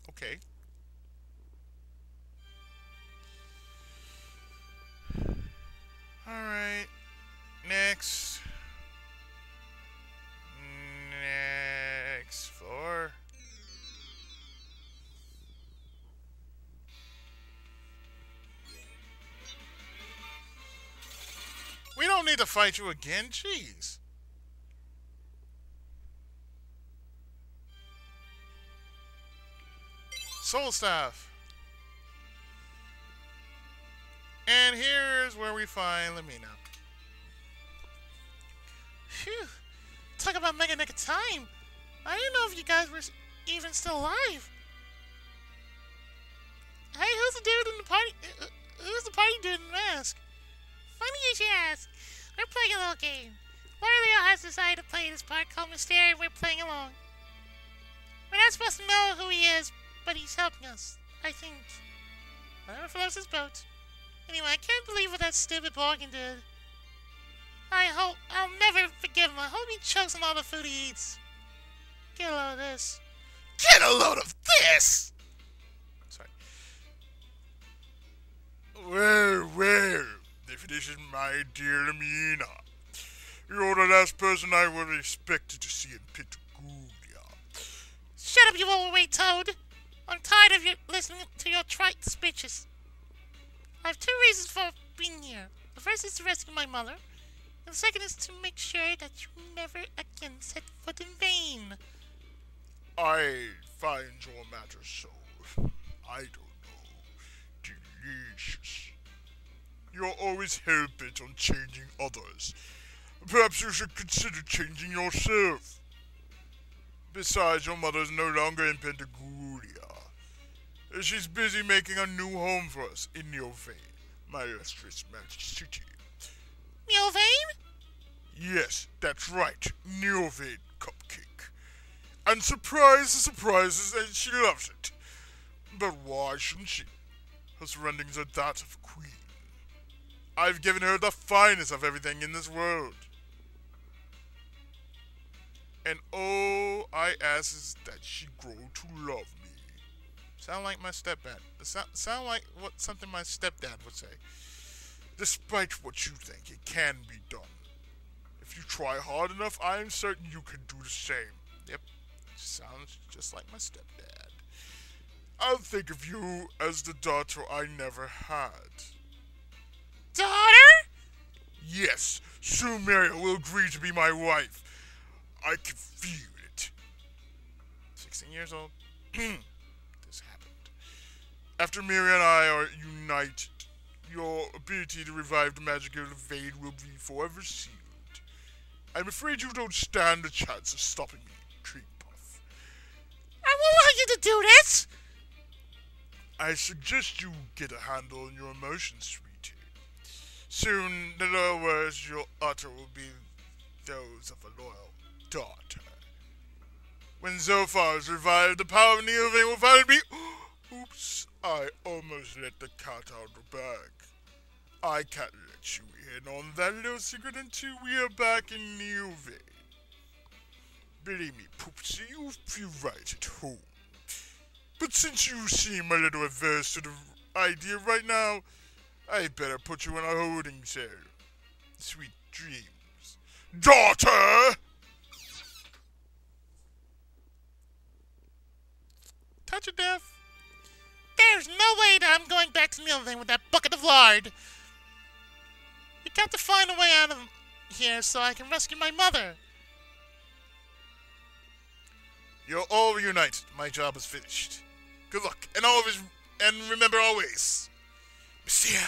Okay. Alright. Next. Next floor. We don't need to fight you again, jeez. Soul Staff. And here's where we find Lamina.
Phew. Talk about mega nick of time. I didn't know if you guys were even still alive. Hey, who's the dude in the party? Who's the party dude in the mask? Funny you should ask. We're playing a little game. Leo has decided to play this part called Mystere, and we're playing along. We're not supposed to know who he is, but he's helping us, I think. Whatever floats his boat. Anyway, I can't believe what that stupid bargain did. I'll never forgive him. I hope he chokes on all the food he eats. Get a load of this.
Get a load of this! Sorry. Well, definition, my dear Lamina. You're the last person I would have expected to see in Patagonia.
Shut up, you overweight toad. I'm tired of listening to your trite speeches. I have two reasons for being here. The first is to rescue my mother, and the second is to make sure that you never again set foot in vain.
I find your matter so, I don't know, delicious. You're always hell-bent on changing others. Perhaps you should consider changing yourself. Besides, your mother's no longer in Pentagonia. She's busy making a new home for us in Neovane, my illustrious magic city.
Neovane?
Yes, that's right, Neovane, Cupcake. And surprises, and she loves it. But why shouldn't she? Her surroundings are that of a queen. I've given her the finest of everything in this world. And all I ask is that she grow to love me. Sound like my stepdad. Sound like something my stepdad would say. Despite what you think, it can be done. If you try hard enough, I am certain you can do the same. Yep, sounds just like my stepdad. I'll think of you as the daughter I never had.
Daughter?
Yes, soon Maria will agree to be my wife. I can feel it. 16 years old. This happened. After Maria and I are united, your ability to revive the magical evade will be forever sealed. I'm afraid you don't stand a chance of stopping me, Cream Puff.
I won't allow you to do this!
I suggest you get a handle on your emotions, sweetie. Soon, the low words you'll utter will be those of a loyal daughter. When Zophar is revived, the power of Neovane will finally be... Oops, I almost let the cat out of the bag. I can't let you in on that little secret until we are back in Neovane. Believe me, Poopsie, you feel right at home. But since you seem a little averse to the idea right now, I better put you in a holding cell. Sweet dreams. Daughter!
Touch of death. There's no way that I'm going back to Neovane with that bucket of lard. We got to find a way out of here so I can rescue my mother.
You're all reunited. My job is finished. Good luck, and remember always, Monsieur.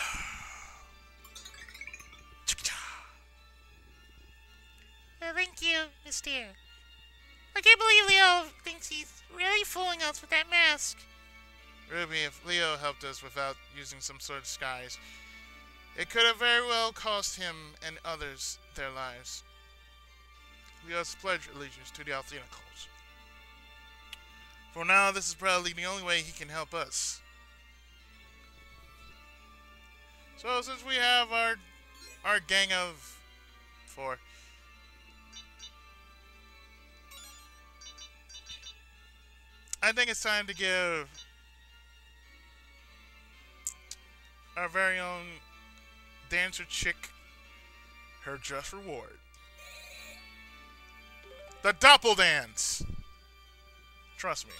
Thank you, Mister. I can't believe Leo thinks he's really fooling us with that mask.
Ruby, if Leo helped us without using some sort of disguise, it could have very well cost him and others their lives. We must pledge allegiance to the Althena cult. For now, this is probably the only way he can help us. So, since we have our gang of 4, I think it's time to give our very own dancer chick her just reward. The Doppel Dance! Trust me.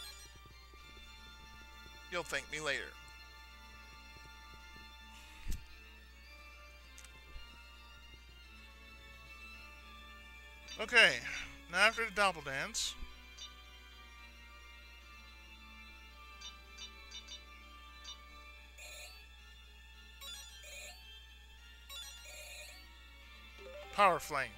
You'll thank me later. Okay, now after the Doppel Dance, Power Flame.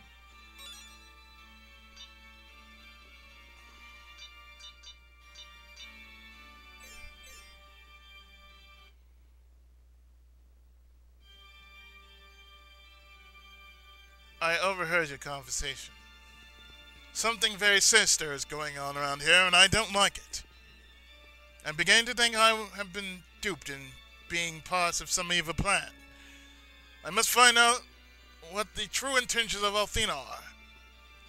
I overheard your conversation. Something very sinister is going on around here, and I don't like it. I'm beginning to think I have been duped in being part of some evil plan. I must find out what the true intentions of Althena are.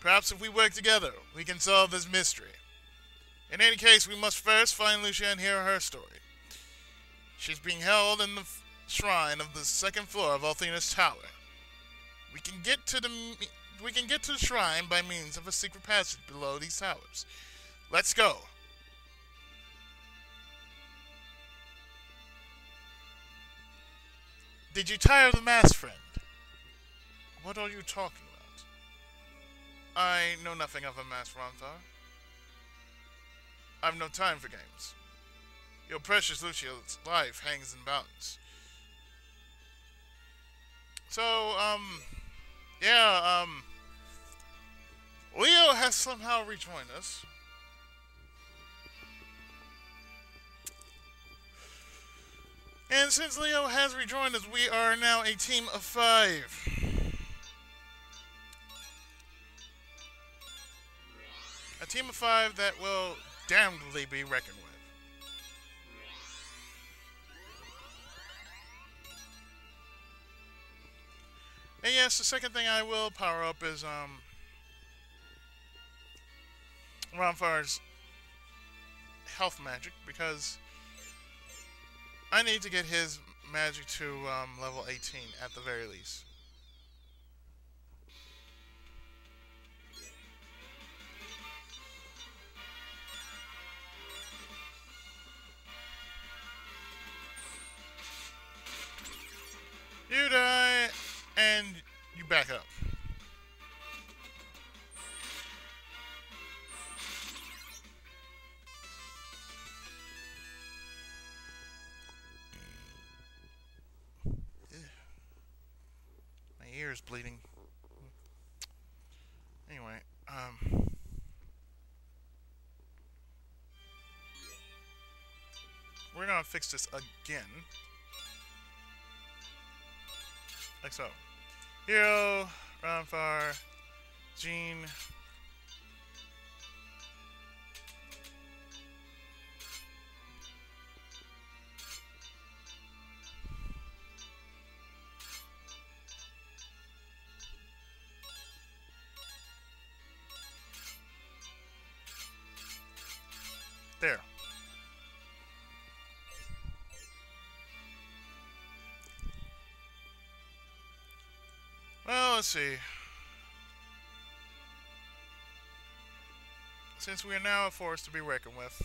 Perhaps if we work together, we can solve this mystery. In any case, we must first find Lucia and hear her story. She's being held in the shrine of the second floor of Althena's tower. We can get to the shrine by means of a secret passage below these towers. Let's go. Did you tire of the mask, friend? What are you talking about? I know nothing of a mask, Ronthar. I've no time for games. Your precious Lucia's life hangs in balance. So, Leo has somehow rejoined us. And since Leo has rejoined us, we are now a team of 5. A team of 5 that will damnably be reckoned with. And yes, the second thing I will power up is Ronfar's health magic, because I need to get his magic to level 18 at the very least. You die, and you back up. My ear is bleeding. Anyway, we're gonna fix this again. Like so. Hiro, Ronfar, Jean. There. Well, let's see. Since we are now a force to be reckoned with,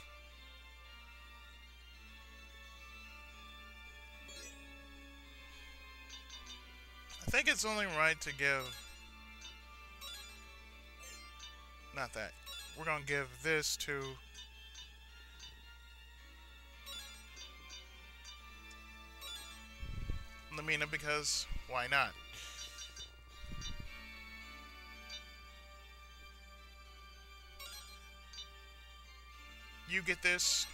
I think it's only right to give... Not that. We're gonna give this to... Lamina, because why not? You get this,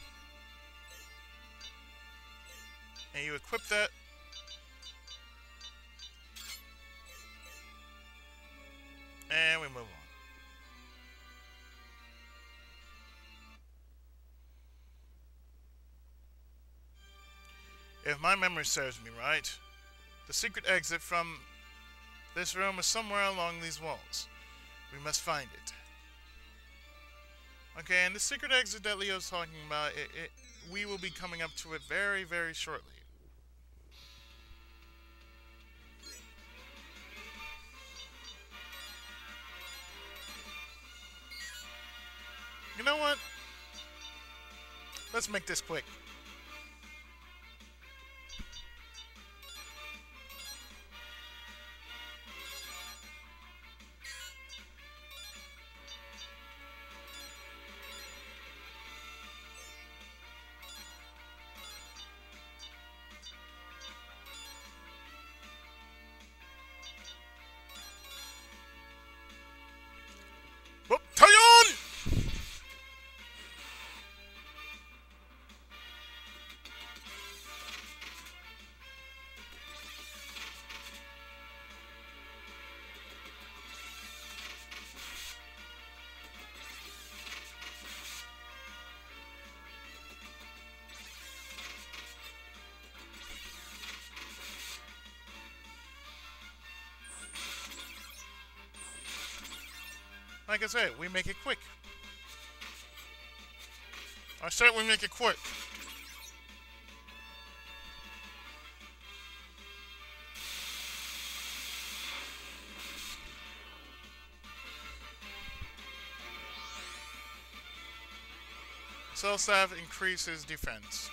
and you equip that. And we move on. If my memory serves me right, the secret exit from this room is somewhere along these walls. We must find it. Okay, and the secret exit that Leo's talking about, we will be coming up to it very, very shortly. You know what? Let's make this quick. Whoop, Tayon! Like I said, we make it quick. I said we make it quick. Soul Staff increases defense.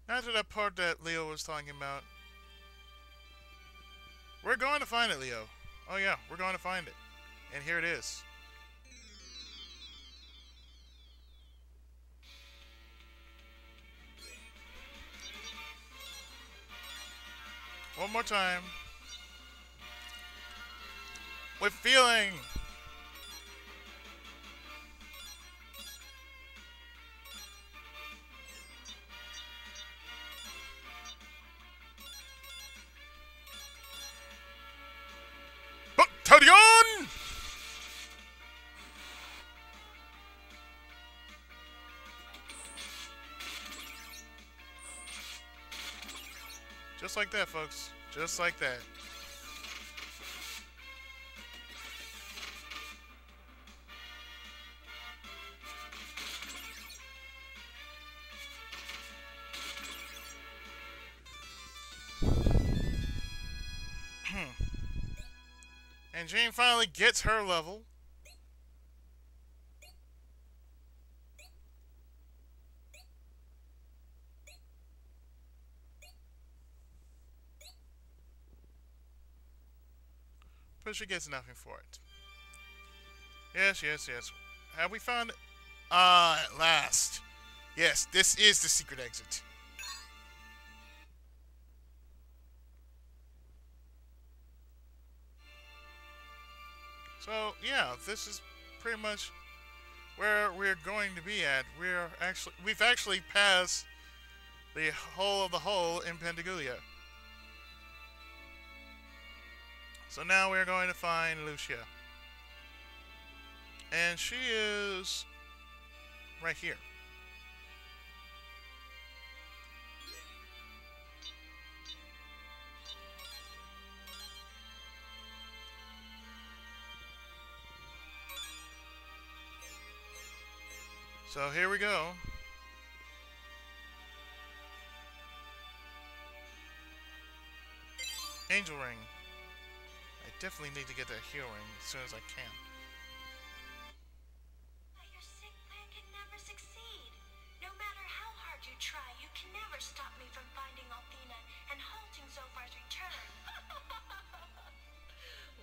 After that part that Leo was talking about, we're going to find it, Leo. Oh yeah, we're going to find it. And here it is. One more time. With feeling. Tadion! Just like that, folks. Just like that. And Jane finally gets her level. But she gets nothing for it. Yes, yes, yes. Have we found it? Ah, at last. Yes, this is the secret exit. So, yeah, this is pretty much where we're going to be at. We've actually passed the hole of the hole in Pentaguglia. So now we're going to find Lucia. And she is right here. So here we go. Angel ring. I definitely need to get that Hiro ring as soon as I can.
But your sick plan can never succeed. No matter how hard you try, you can never stop me from finding Althena and halting Zophar's return.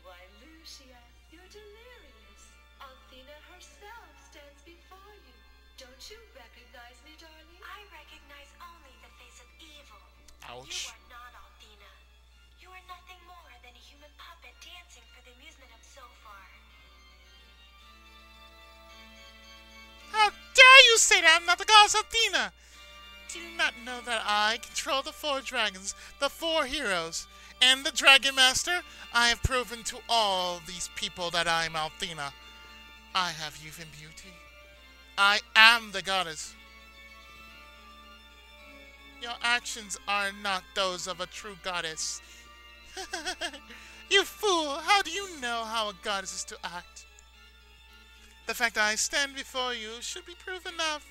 Why, Lucia, you're delirious. Althena herself stands before you. Don't you recognize me, darling? I recognize only the face of evil.
Ouch.
You are not Althena. You are nothing more than a human puppet dancing for the amusement of Zophar.
How dare you say that I'm not the goddess Althena? Do you not know that I control the 4 dragons, the 4 heroes, and the Dragon Master? I have proven to all these people that I am Althena. I have youth and beauty. I am the goddess. Your actions are not those of a true goddess. You fool! How do you know how a goddess is to act? The fact that I stand before you should be proof enough.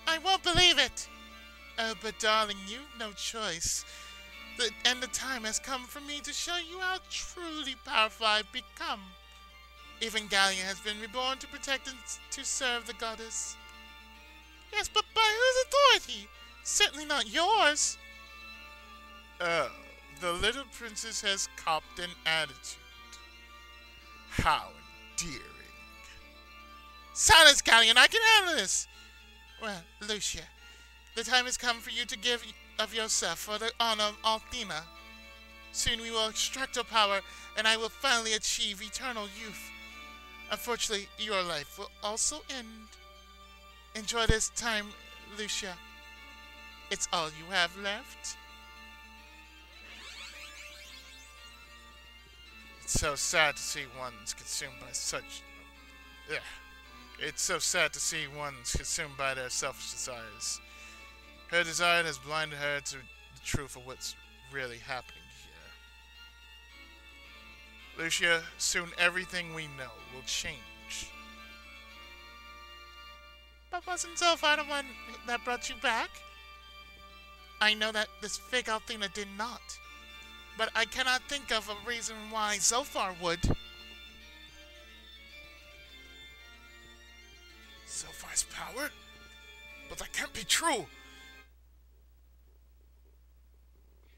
I won't believe it! Oh, but darling, you've no choice. And the time has come for me to show you how truly powerful I've become. Even Gallia has been reborn to protect and to serve the goddess. Yes, but by whose authority? Certainly not yours.
Oh, the little princess has copped an attitude. How endearing.
Silence, Galleon, I can handle this. Well, Lucia, the time has come for you to give of yourself for the honor of Althena. Soon we will extract her power, and I will finally achieve eternal youth. Unfortunately, your life will also end. Enjoy this time, Lucia. It's all you have left.
It's so sad to see one's consumed by such... Ugh. It's so sad to see one's consumed by their selfish desires. Her desire has blinded her to the truth of what's really happening here. Lucia, soon everything we know will change.
But wasn't Zophar the one that brought you back? I know that this fake Althena did not. But I cannot think of a reason why Zophar would.
Zophar's power? But that can't be true!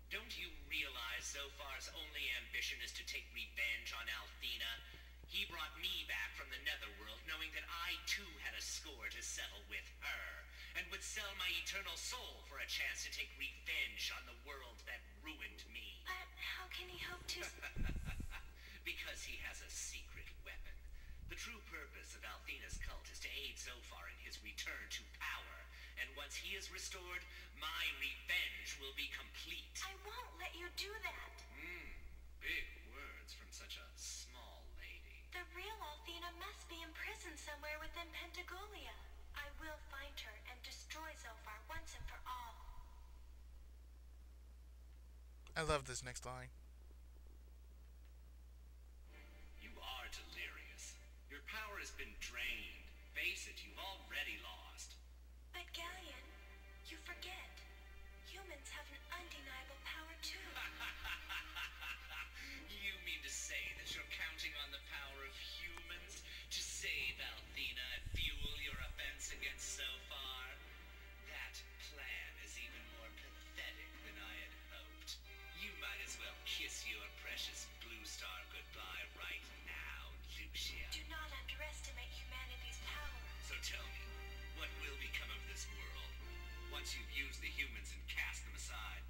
Don't you realize Zophar's only ambition is to take revenge on Althena? He brought me back from the netherworld knowing that I too had a score to settle with her, and would sell my eternal soul for a chance to take revenge on the world that ruined me.
But how can he hope to...
Because he has a secret weapon. The true purpose of Althena's cult is to aid Zophar in his return to power, and once he is restored, my revenge will be complete.
I won't let you do that.
Big words from such a small lady.
The real Althena must be imprisoned somewhere within Pentagolia. I will find her and destroy Zophar once and for all.
I love this next line.
You are delirious. Your power has been drained. Face it, you've already lost.
But Galleon, you forget. Humans have an undeniable power too.
You mean to say that you're counting on the power of humans to save Althena and fuel your offense against Zophar? That plan is even more pathetic than I had hoped. You might as well kiss your precious blue star goodbye right now, Lucia.
Do not underestimate humanity's power.
So tell me, what will become of this world once you've used the humans and cast them aside?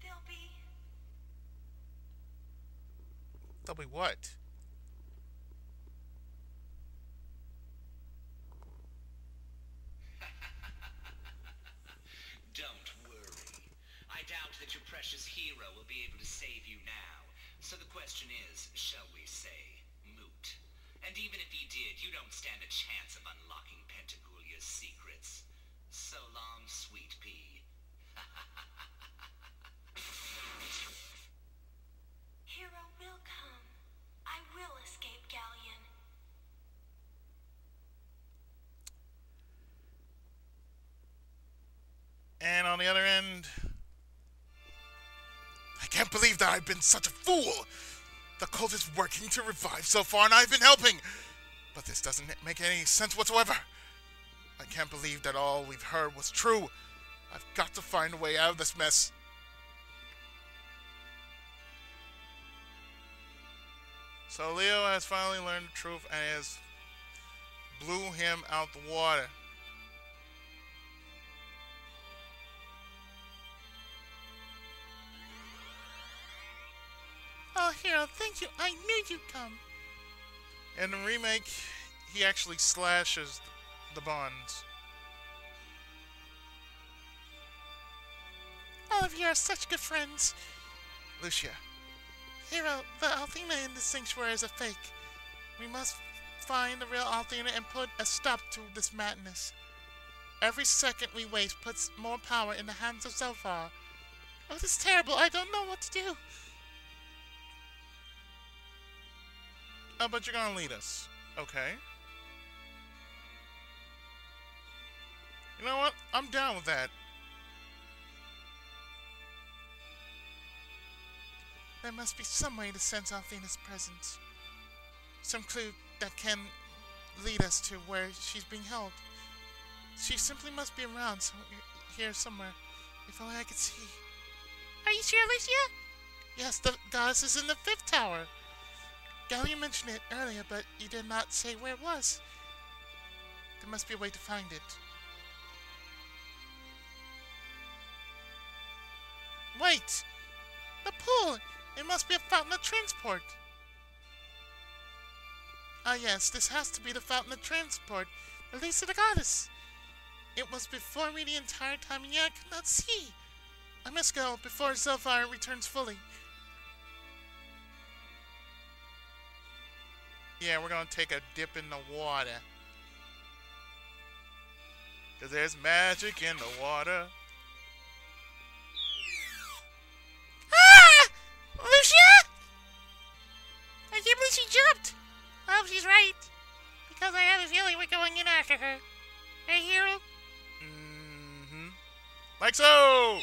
They'll be...
They'll be what?
Don't worry. I doubt that your precious Hiro will be able to save you now. So the question is, shall we say, moot? And even if he did, you don't stand a chance of unlocking Pentagulia's secrets. So long, sweet pea.
Hiro will come. I will escape Galleon.
And on the other end, I can't believe that I've been such a fool. The cult is working to revive so far, and I've been helping. But this doesn't make any sense whatsoever. I can't believe that all we've heard was true. I've got to find a way out of this mess. So Leo has finally learned the truth and has blew him out the water.
Oh, Hiro, thank you. I knew you'd come.
In the remake, he actually slashes the bonds.
All of you are such good friends.
Lucia,
Hiro, the Althena in the sanctuary is a fake. We must find the real Althena and put a stop to this madness. Every second we waste puts more power in the hands of Zophar. Oh, this is terrible. I don't know what to do.
oh, but you're gonna lead us. Okay. You know what? I'm down with that.
There must be some way to sense Althena's presence. Some clue that can lead us to where she's being held. She simply must be around here somewhere. If only I could see.
Are you sure, Lucia?
Yes, the goddess is in the 5th tower. Galleon mentioned it earlier, but he did not say where it was. There must be a way to find it. Wait! The pool! It must be a fountain of transport. Ah yes, this has to be the fountain of transport, at least to the goddess. It was before me the entire time, and yet I could not see. I must go before Zophar returns fully.
Yeah, we're gonna take a dip in the water. Cause there's magic in the water.
Ah! Lucia! I can't believe she jumped!
I hope she's right. Because I have a feeling we're going in after her. Hey, Hiro?
Mm-hmm. Like so!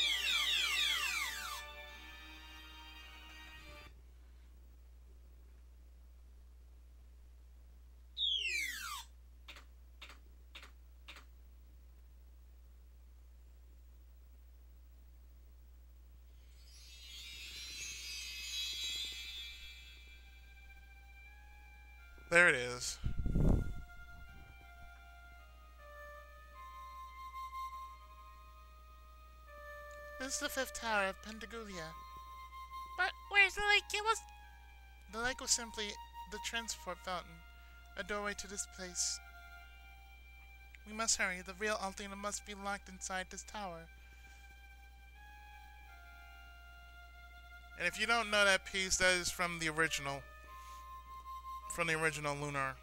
There it is.
This is the 5th tower of Pentagulia.
But where's the lake? It was...
The lake was simply the transport fountain, a doorway to this place. We must hurry. The real Althena must be locked inside this tower.
And if you don't know that piece, that is from the original. From the original Lunar.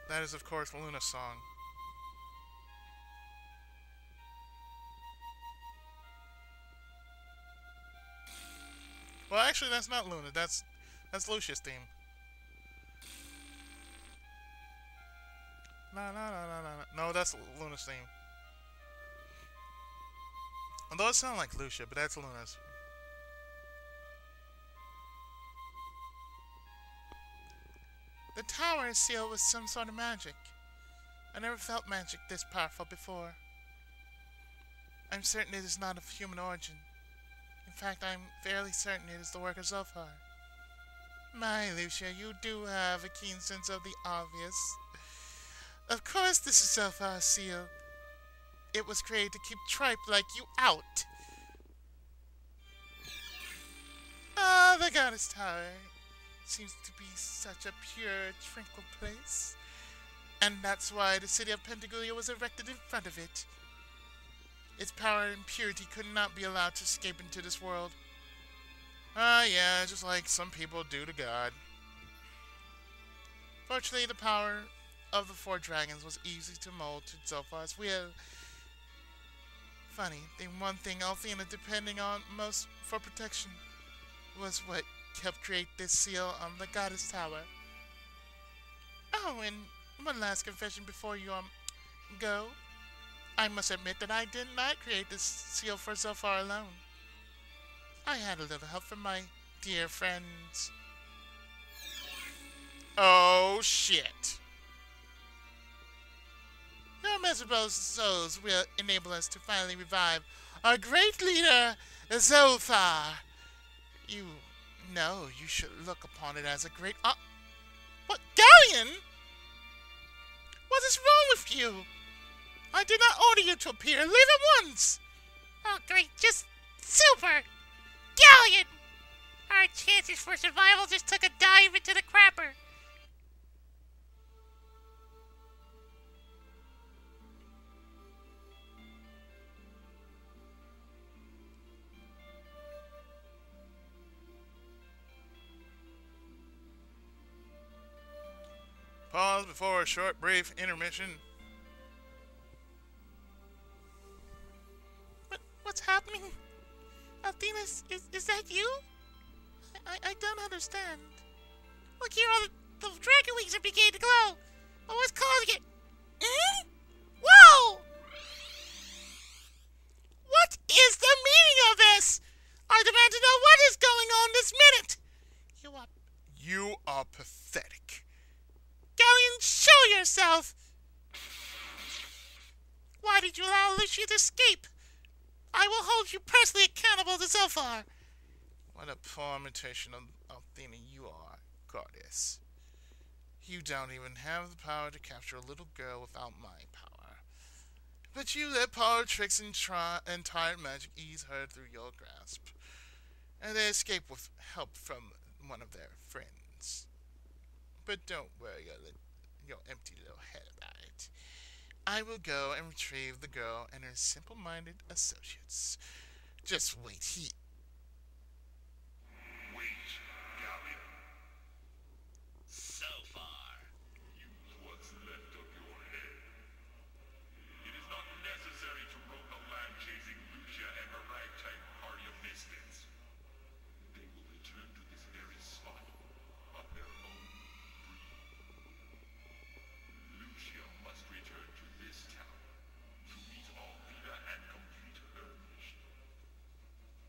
That is, of course, Luna's song. Well, actually, that's not Luna. That's Lucia's theme. No, that's Luna's theme. Although it sounds like Lucia, but that's Luna's.
The tower is sealed with some sort of magic. I never felt magic this powerful before. I'm certain it is not of human origin. In fact, I'm fairly certain it is the work of Zophar. My, Lucia, you do have a keen sense of the obvious. Of course this is Zophar's seal. It was created to keep tripe like you out. Ah, the Goddess Tower seems to be such a pure, tranquil place. And that's why the city of Pentagulia was erected in front of it. Its power and purity could not be allowed to escape into this world.
Yeah, just like some people do to God. Fortunately, the power of the four dragons was easy to mold to Zophar's will. Funny, the one thing Althena depending on most for protection was what helped create this seal on the Goddess Tower. Oh, and one last confession before you go. I must admit that I did not create this seal for Zophar alone. I had a little help from my dear friends. Oh, shit. Your miserable souls will enable us to finally revive our great leader, Zophar. You know you should look upon it as a great... what? Galleon? What is wrong with you? I did not order you to appear. Leave at once.
Oh, great. Just super. Galleon! Our chances for survival just took a dive into the crapper.
Pause before a short, brief intermission.
What's happening? Althena, is that you? I don't understand. Look here, all the dragon wings are beginning to glow. Oh, what's causing it? Hmm? Whoa! What is the meaning of this? I demand to know what is going on this minute.
You are pathetic.
Galleon, show yourself! Why did you allow Lucia to escape? I will hold you personally accountable to Zophar.
What a poor imitation of Althena you are, Goddess. You don't even have the power to capture a little girl without my power. But you let power tricks and tired magic ease her through your grasp. And they escape with help from one of their friends. But don't worry your empty little head about it. I will go and retrieve the girl and her simple-minded associates. Just wait here.
Wait, Galleon.
So far.
Use what's left of your head. It is not necessary to roam the land chasing Lucia and her ragtag party of misfits. They will return to this very spot of their own free. Lucia must return to this town to meet Althena and complete her mission.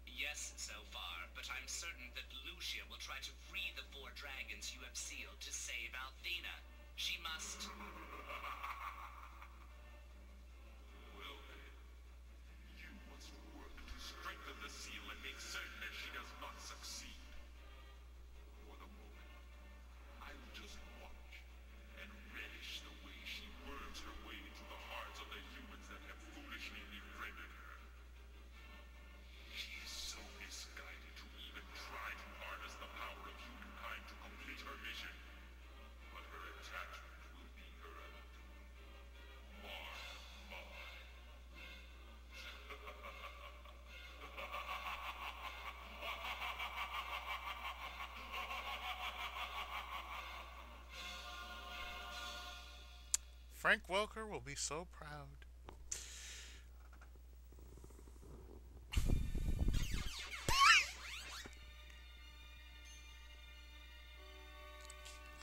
Yes, so far, but I'm certain that Lucia will try to free the four dragons you have sealed to save Althena. She must...
Well then, you must work to strengthen the seal and make certain that she does not succeed. For the moment, I will just watch and relish the way she worms her way into the hearts of the humans that have foolishly befriended her. She is so misguided to even try to harness the power of humankind to complete her mission. But her attachment will be her undoing. Mark mine.
Frank Welker will be so proud.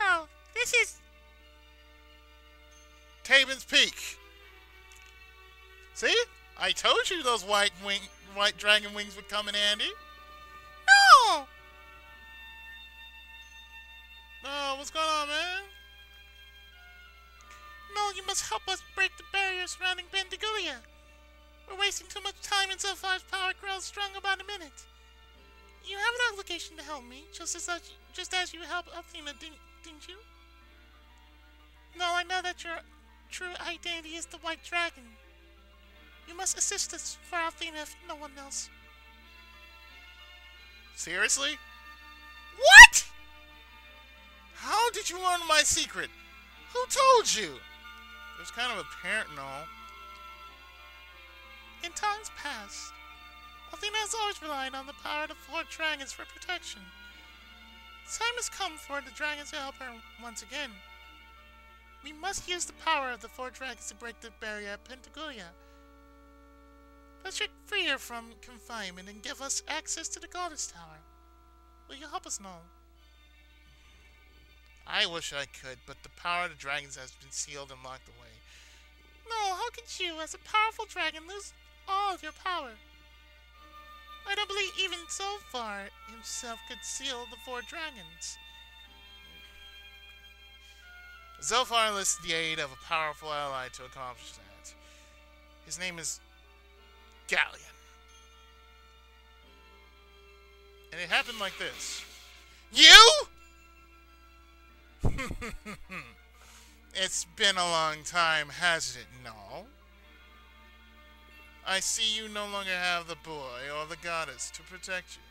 Oh, this is...
Taven's Peak. See? I told you those white dragon wings would come in handy.
No!
Oh, what's going on, man?
No, you must help us break the barrier surrounding Bendegulia. We're wasting too much time and Zophar's power grows strong about a minute. You have an obligation to help me, just as you helped Althena, didn't you? No, I know that your true identity is the White Dragon. You must assist us for Althena if no one else.
Seriously?
What?
How did you learn my secret? Who told you? It was kind of apparent and all.
In times past, Althena has always relied on the power of the four dragons for protection. The time has come for the dragons to help her once again. We must use the power of the four dragons to break the barrier at Pentagonia. That should free her from confinement and give us access to the Goddess Tower. Will you help us now?
I wish I could, but the power of the dragons has been sealed and locked away.
No, how could you, as a powerful dragon, lose all of your power? I don't believe even Zophar himself could seal the four dragons.
Zophar enlisted the aid of a powerful ally to accomplish that. His name is Galleon. And it happened like this. You? It's been a long time, hasn't it? No. I see you no longer have the boy or the goddess to protect you.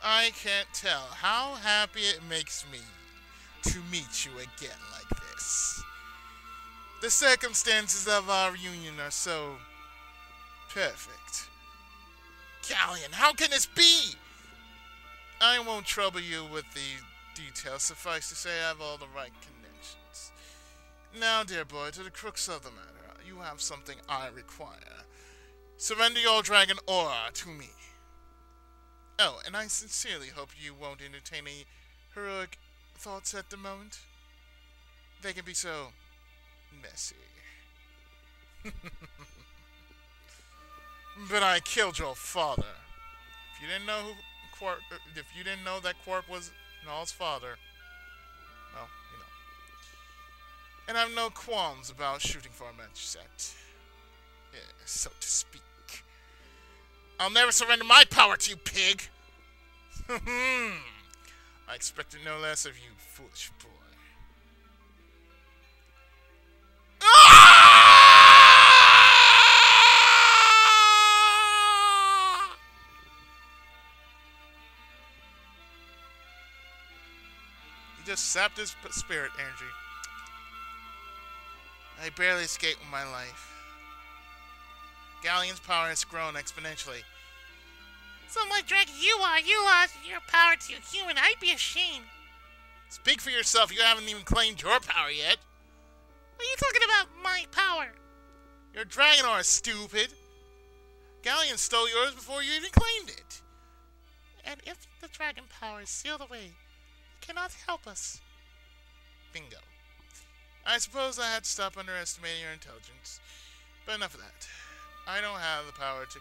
I can't tell how happy it makes me to meet you again like this. The circumstances of our union are so perfect. Galleon, how can this be? I won't trouble you with the details. Suffice to say, I have all the right connections. Now, dear boy, to the crux of the matter. You have something I require. Surrender your dragon aura to me. Oh, and I sincerely hope you won't entertain any heroic thoughts at the moment. They can be so messy. But I killed your father. If you didn't know that Quark was Null's father, well, you know. And I have no qualms about shooting for a match set, so to speak. I'll never surrender my power to you, pig! I expected no less of you, foolish boy. He just sapped his spirit energy. I barely escaped with my life. Galleon's power has grown exponentially.
Some like dragon you lost your power to a human. I'd be ashamed.
Speak for yourself. You haven't even claimed your power yet.
What are you talking about, my power?
Your dragon aura, stupid. Galleon stole yours before you even claimed it.
And if the dragon power is sealed away, it cannot help us.
Bingo. I suppose I had to stop underestimating your intelligence. But enough of that. I don't have the power to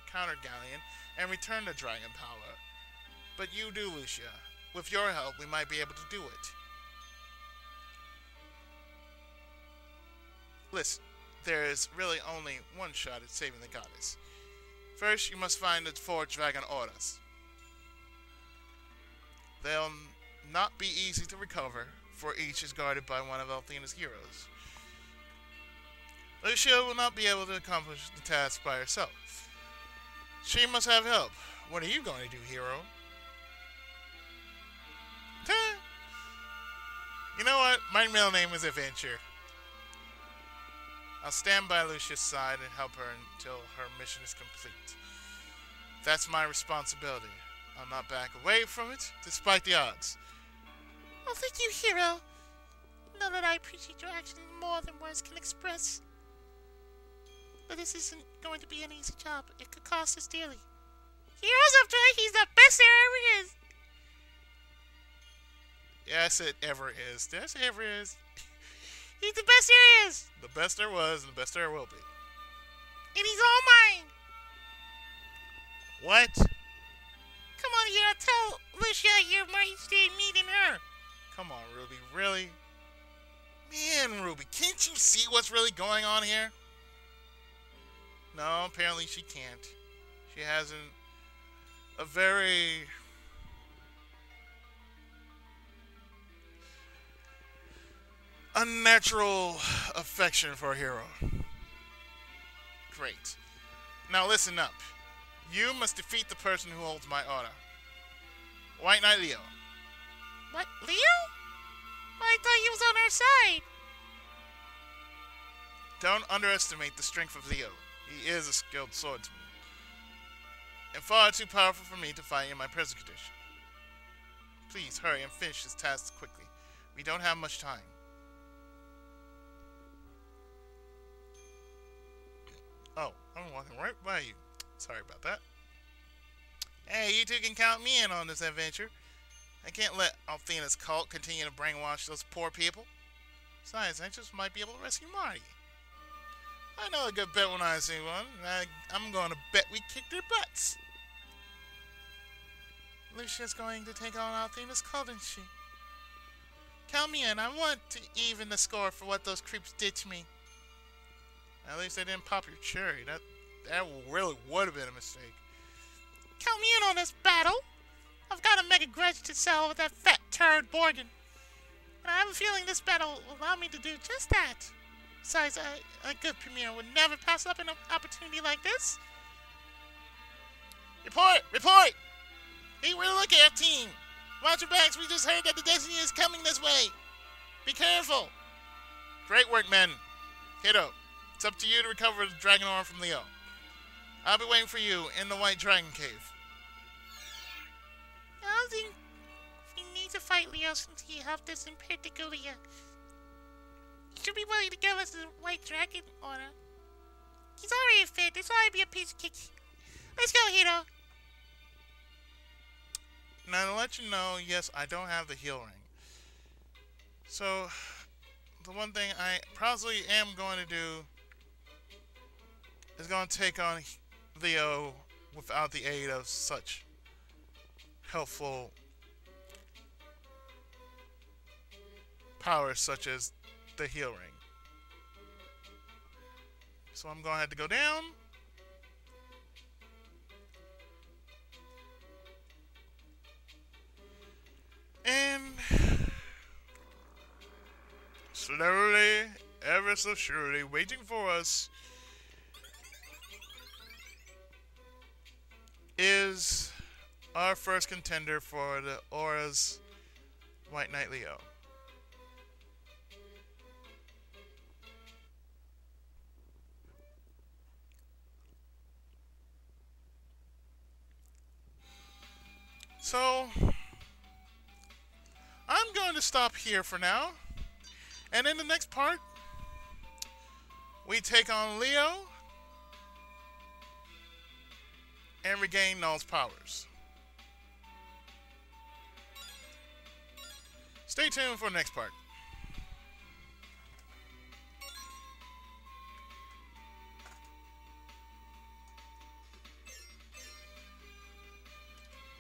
counter Galleon and return the dragon power. But you do, Lucia. With your help, we might be able to do it. Listen, there is really only one shot at saving the goddess. First, you must find the four dragon orders. They'll not be easy to recover, for each is guarded by one of Althena's heroes. Lucia will not be able to accomplish the task by herself. She must have help. What are you going to do, Hiro? You know what? My middle name is Adventure. I'll stand by Lucia's side and help her until her mission is complete. That's my responsibility. I'll not back away from it, despite the odds.
Oh, thank you, Hiro. Know that I appreciate your actions more than words can express. But this isn't going to be an easy job. It could cost us dearly. Hiro's up to it. He's the best there ever is.
Yes, it ever is. Yes, it ever is.
He's the best there is.
The best there was and the best there will be.
And he's all mine.
What?
Come on, Hiro. Tell Lucia you're more interested in me than her.
Come on, Ruby. Really? Man, Ruby, can't you see what's really going on here? No, apparently she can't. She has a very unnatural affection for Hiro. Great. Now listen up. You must defeat the person who holds my order. White Knight Leo.
What, Leo? I thought he was on our side.
Don't underestimate the strength of Leo. He is a skilled swordsman. and far too powerful for me to fight in my present condition. Please hurry and finish this task quickly. We don't have much time. Oh, I'm walking right by you. Sorry about that. Hey, you two can count me in on this adventure. I can't let Althena's cult continue to brainwash those poor people. Besides, I just might be able to rescue Marty. I know a good bet when I see one, and I'm going to bet we kick their butts. Lucia's going to take on Althena's cult, isn't she? Count me in. I want to even the score for what those creeps did to me. At least they didn't pop your cherry. That really would have been a mistake.
Count me in on this battle. I've got a mega grudge to settle with that fat turd Borgin. And I have a feeling this battle will allow me to do just that. Besides, a good premier would never pass up an opportunity like this.
Report! Report! Hey, we're looking at team. Watch your backs. We just heard that the Destiny is coming this way. Be careful. Great work, men. Hiro, it's up to you to recover the dragon arm from Leo. I'll be waiting for you in the White Dragon Cave.
I don't think we need to fight Leo since he helped us in particular. He should be willing to give us the White Dragon order. He's already fit. This ought to be a piece of cake. Let's go, Hiro.
Now, to let you know, yes, I don't have the heal ring. So, the one thing I probably am going to do is going to take on Leo without the aid of such helpful powers such as the heal ring. So I'm going to have to go down. And slowly, ever so surely, waiting for us is our first contender for the Aura's White Knight Leo. So I'm going to stop here for now. And in the next part, we take on Leo and regain Null's powers. Stay tuned for the next part.